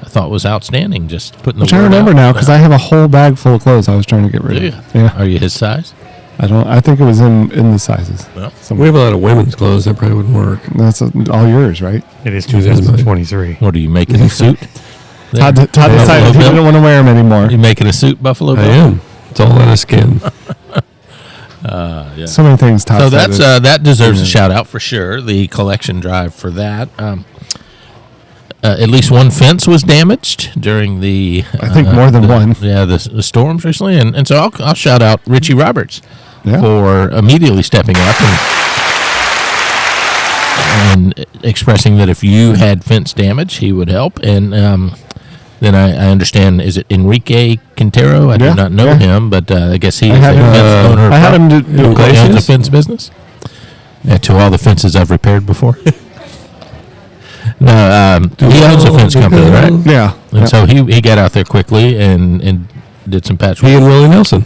thought was outstanding. Just putting Which the I word remember out. now because I have a whole bag full of clothes I was trying to get rid Do of. you? Yeah, Are you his size? I think it was in the sizes. Well, We have a lot of women's clothes that probably wouldn't work. That's all yours, right? It is 2023. what are you making a suit? Todd Buffalo decided he Bill? didn't want to wear them anymore. You making a suit, Buffalo I Bill? am. It's all out of skin. Yeah. So many things. Todd So said that's it. that deserves a shout out for sure. The collection drive for that. At least one fence was damaged during the. I think more than one. Yeah, the storms recently, and so I'll shout out Richie Roberts Yeah. for immediately stepping up and expressing that if you had fence damage, he would help. And then I understand, is it Enrique Quintero? I Yeah, do not know yeah. him, but I guess he I is had a him, fence owner. I had him do He owns a glaciers. fence business. To all the fences I've repaired before. No, he owns a fence company, right? Yeah. And so he got out there quickly and did some patchwork. He and Willie Nelson.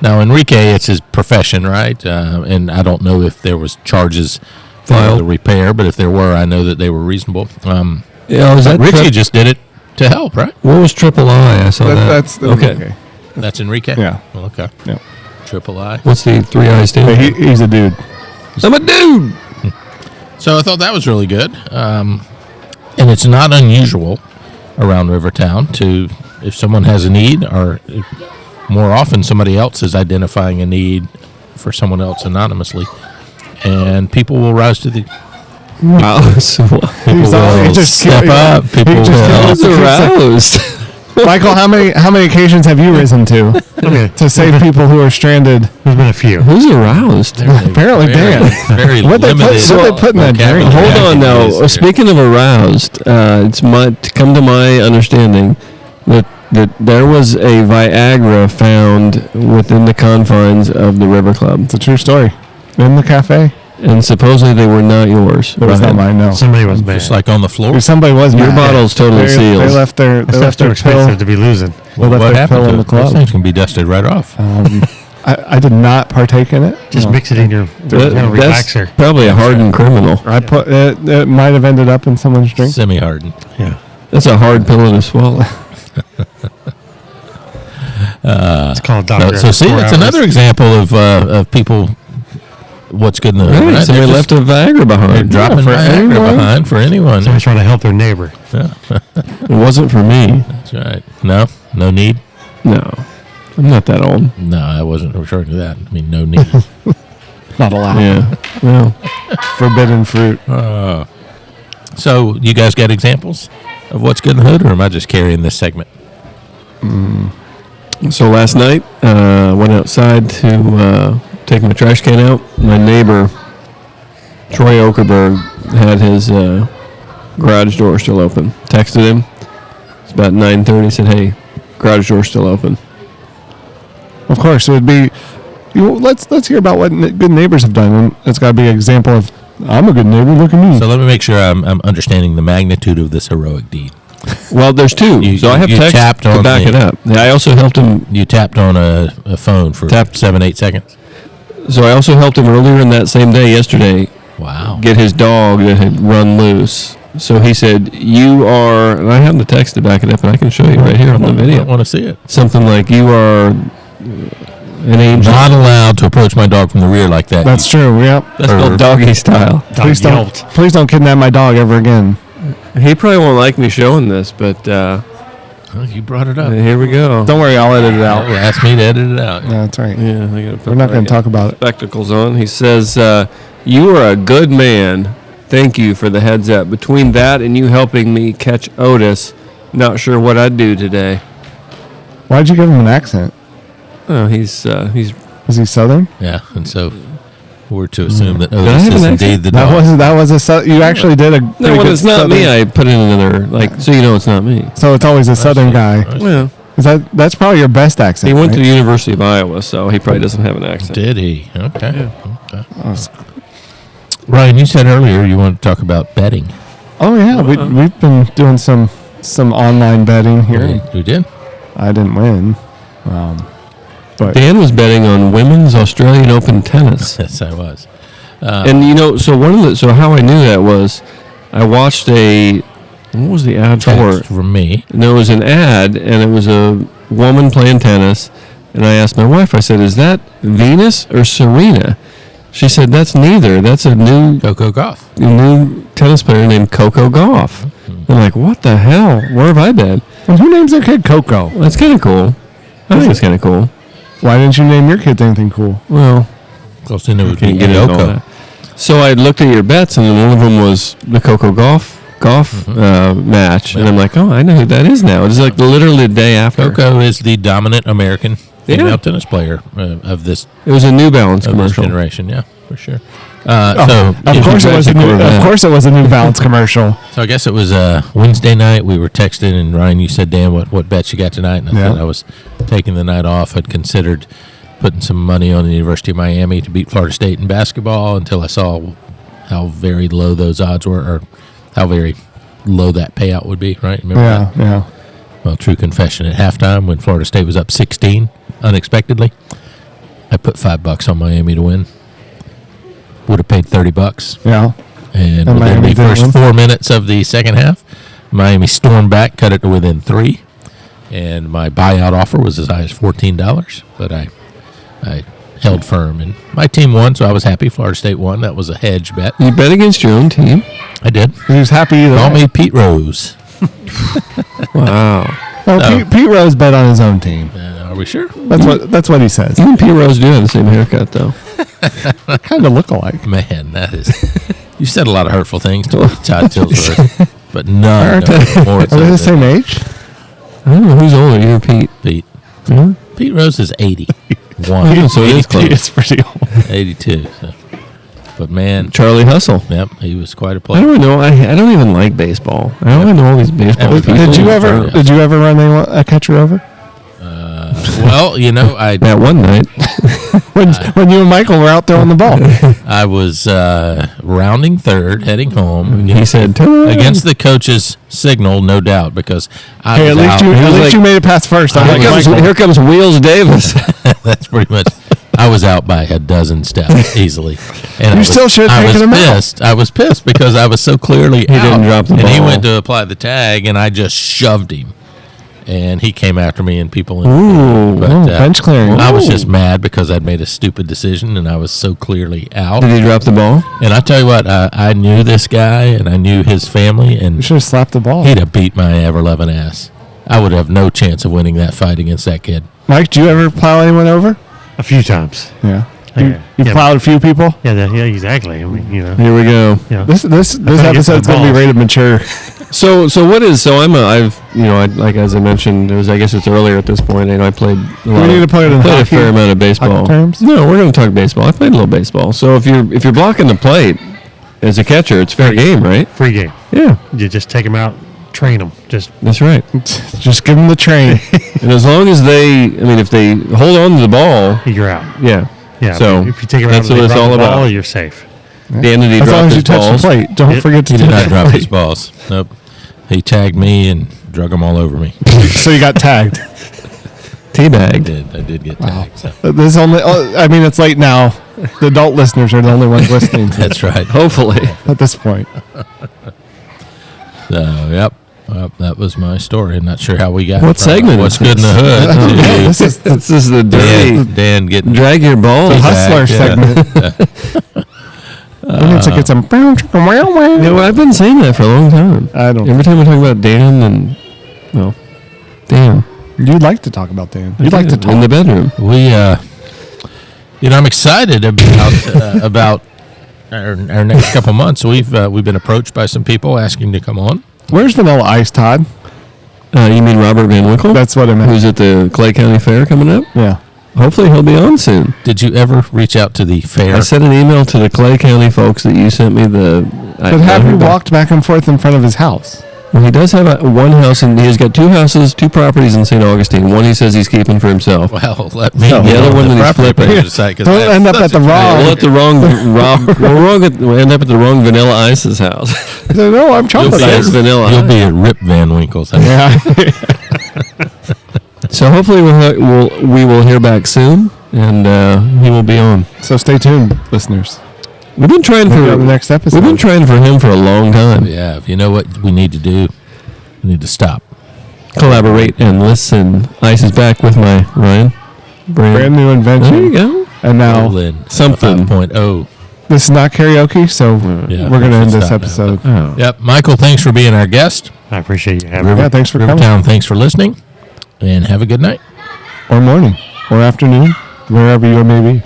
Now, Enrique, it's his profession, right? And I don't know if there was charges for Filed. the repair, but if there were, I know that they were reasonable. Yeah, was that Richie just did it to help, right? What was Triple I? I saw that. That's the, okay. That's Enrique? Yeah. Well, okay. Yeah. Triple I. What's the 3 I stand? Hey, he's a dude. I'm a dude. So I thought that was really good. And it's not unusual around RiverTown to, if someone has a need, or more often somebody else is identifying a need for someone else anonymously, and people will rise to the Wow. So, people He's all- he will just step killed- up. People just will. killed I was aroused. Michael, how many occasions have you risen to to save people who are stranded? There's been a few. Who's aroused? Apparently, Dan. Very What they put- limited what they put in that drink? vocabulary Hold on I now. can use here. Speaking of aroused, it's come to my understanding that there was a Viagra found within the confines of the River Club, It's a true story. In the cafe. and supposedly they were not yours. It was not mine. No. Somebody was mad. Just like on the floor. Somebody was Your mad. bottle's totally They sealed. left their That stuff's too pill. expensive to be losing. They left What their happened pill to in the it? Those club. things can be dusted right off. I did not partake in it. Just No. mix it in your That's relaxer. probably a hardened criminal. I put it. It might have ended up in someone's drink. Semi-hardened. Yeah. That's a hard pillow to swallow. It's called Dr. So see, it's another example of people. What's good in the hood, Right, right? somebody They're left a Viagra They're behind. dropping for Viagra anyone. behind for anyone. Somebody's trying to help their neighbor. It wasn't for me. That's right. No need. No, I'm not that old. No, I wasn't referring to that. I mean, no need. Not allowed. Yeah. Well, Forbidden fruit. So, you guys got examples of what's good in the hood, or am I just carrying this segment? so last night, went outside to take my trash can out. My neighbor, Troy Okerberg, had his garage door still open. Texted him. It's about 9:30. Said, "Hey, garage door's still open." Of course, it would be. Let's hear about what good neighbors have done. And it's got to be an example of I'm a good neighbor. Look at me. So, let me make sure I'm understanding the magnitude of this heroic deed. Well, there's two. You- so I have you text tapped to on back the- it up. Yeah, I also helped him. You tapped on a phone for Tapped. 7-8 seconds. So I also helped him earlier in that same day, yesterday, Wow. get his dog that had run loose. So he said, "You are," and I have the text to back it up, and I can show you right here on the I video. want to see it. Something like, "You are an angel." Not allowed to approach my dog from the rear like that. That's true. Yep. That's called doggy style. Please don't. Please don't kidnap my dog ever again. He probably won't like me showing this, but Oh, you brought it up. here we go. Don't worry, I'll edit it out. Oh, ask me to edit it out. No, that's right. Yeah, I gotta put We're not my going to talk about it. spectacles on. He says, "You are a good man. Thank you for the heads up. Between that and you helping me catch Otis, not sure what I'd do today." Why'd you give him an accent? Oh, he's Is he Southern? Yeah, and so we're to assume that I Otis have is an accent? indeed the dog. That was a you actually did a no. pretty When good it's not me, Southern- I put in another so you know it's not me. So it's always a Southern guy. Well, That's probably your best accent. he went to right? the University of Iowa, so he probably doesn't have an accent. Did he? Okay. Okay. Oh. Ryan, you said earlier you wanted to talk about betting. Oh yeah, we've been doing some online betting here. You did? I didn't win, but Dan was betting on women's Australian Open tennis. Yes, I was. And so how I knew that was I watched what was the ad for? Text from me. And there was an ad, and it was a woman playing tennis. And I asked my wife, I said, "Is that Venus or Serena?" She said, "That's neither. That's a new Coco Golf. tennis player named Coco Gauff." I'm like, "What the hell? Where have I been?" and who names their kid Coco? That's kind of cool. I think it's kind of cool. Why didn't you name your kids anything cool? Well, Close to it would can't be get into all Yoko. that. So I looked at your bets, and then one of them was the Coco Gauff match, and I'm like, "Oh, I know who that is now." It's like literally the day after. Coco is the dominant American female Yeah. tennis player of this It was a New Balance of this commercial. generation. Yeah, for sure. Of course it was a new. Of course it was a New Balance commercial. So I guess it was Wednesday night. We were texting, and Ryan, you said, "Dan, what bets you got tonight?" And I said I was taking the night off. I'd considered putting some money on the University of Miami to beat Florida State in basketball until I saw how very low those odds were, or how very low that payout would be. Right? Remember that? Yeah. Well, true confession. At halftime, when Florida State was up 16 unexpectedly, I put $5 on Miami to win. Would have paid $30. Yeah. And And within Miami the didn't first win? 4 minutes of the second half, Miami stormed back, cut it to within 3. And my buyout offer was as high as $14, but I held firm. And my team won, so I was happy. Florida State won. That was a hedge bet. You bet against your own team? I did. He was happy either Call way. me Pete Rose. Wow. Well, No. Pete Rose bet on his own team. Are we sure? That's what he says. You and Pete Rose do have the same haircut, though. Kind of look alike. Man, that is... You said a lot of hurtful things to Todd Tilsworth, but none more Are they the same age? I don't know who's older, you or Pete. Pete. Really? Pete Rose is 81. So it is close. It's pretty old. 82. So. But man, Charlie Hustle. yep, he was quite a I player. don't know. I don't even like baseball. I don't know all these baseball Did people. Did you ever? Yeah. Did you ever run a catcher over? Well, you know, That one night. When you and Michael were out throwing the ball. I was rounding third, heading home. He said, "Turn." Against the coach's signal, no doubt, because I Hey, was at least out. at least you made it past first. I'm Here like, comes, Michael. here comes Wheels Davis. That's pretty much. I was out by a dozen steps easily, and You still should have I was taken him out. pissed. I was pissed because I was so clearly out. didn't drop the and he ball. went to apply the tag, and I just shoved him, and he came after me, and people. Ooh. bench clearing. I was just mad because I'd made a stupid decision, and I was so clearly out. Did he drop the ball? And I tell you what, I knew this guy, and I knew his family, You and should have slapped the ball. he'd have beat my ever-loving ass. I would have no chance of winning that fight against that kid. Mike, do you ever plow anyone over? A few times. Yeah. Yeah. You Yeah. plowed a few people. Yeah, yeah, exactly. I mean, you know. Here we go. Yeah. This try to get episode's some gonna be balls. rated mature. So like as I mentioned, I guess it's earlier at this point. I played. We need to put it in played a hockey- fair amount of baseball. hockey terms? No, we're going to talk baseball. I played a little baseball. So if you're blocking the plate as a catcher, it's fair game, right? Free game. Yeah, You just take them out, train them. Just that's right. Just give them the train. And as long as if they hold on to the ball, you're out. yeah. Yeah. So if you take them out, that's and what they it's drop all the ball, about. you're safe. Dan, did he As long drop as his you touch balls? the plate, don't Yep. forget to He did touch not the drop plate. his balls. Nope. He tagged me and drug them all over me. So you got tagged. Teabagged. I did get tagged. So. There's only. I mean, it's late now. The adult listeners are the only ones listening That's right. Hopefully. at this point. So, yep. Well, that was my story. I'm not sure how we got What from segment What's is good in the hood to This is This is the dirty. Dan getting Drag your balls. the hustler yeah. segment. We need to get some. Yeah, well, I've been saying that for a long time. I don't. Every time we talk about Dan and, well, Dan. You'd like to talk about Dan. You'd like to talk. in the bedroom. We, I'm excited about our next couple months. We've been approached by some people asking to come on. Where's Vanilla Ice, Todd? You mean Robert Van Winkle? That's what I meant. Who's at the Clay County Fair coming up? Yeah. Hopefully he'll be on soon. Did you ever reach out to the fair? I sent an email to the Clay County folks that you sent me the. But have you walked back and forth in front of his house? Well, he does have one house, and he's got 2 houses, 2 properties in St. Augustine. One he says he's keeping for himself. Well, let me. No. The other one that he's flipping. Don't end up at the wrong. We'll at the wrong we'll end up at the wrong Vanilla Ice's house. No, I'm chocolate. Besides Vanilla You'll Ice. be at Rip Van Winkle's. Yeah. So hopefully we will hear back soon, and he will be on. So stay tuned, listeners. We've been trying Maybe for on the next episode. We've been trying for him for a long time. Yeah, you know what we need to do? We need to stop. Collaborate and listen. Ice is back with my Ryan. Brand new invention. There you go. And now Roll in something. 5.0. this is not karaoke, so Yeah, we're going to we end should this stop now. episode. Oh. Yep, Michael, thanks for being our guest. I appreciate you having me. Yeah, thanks for coming. RiverTown, thanks for listening, and have a good night. Or morning, or afternoon, wherever you may be.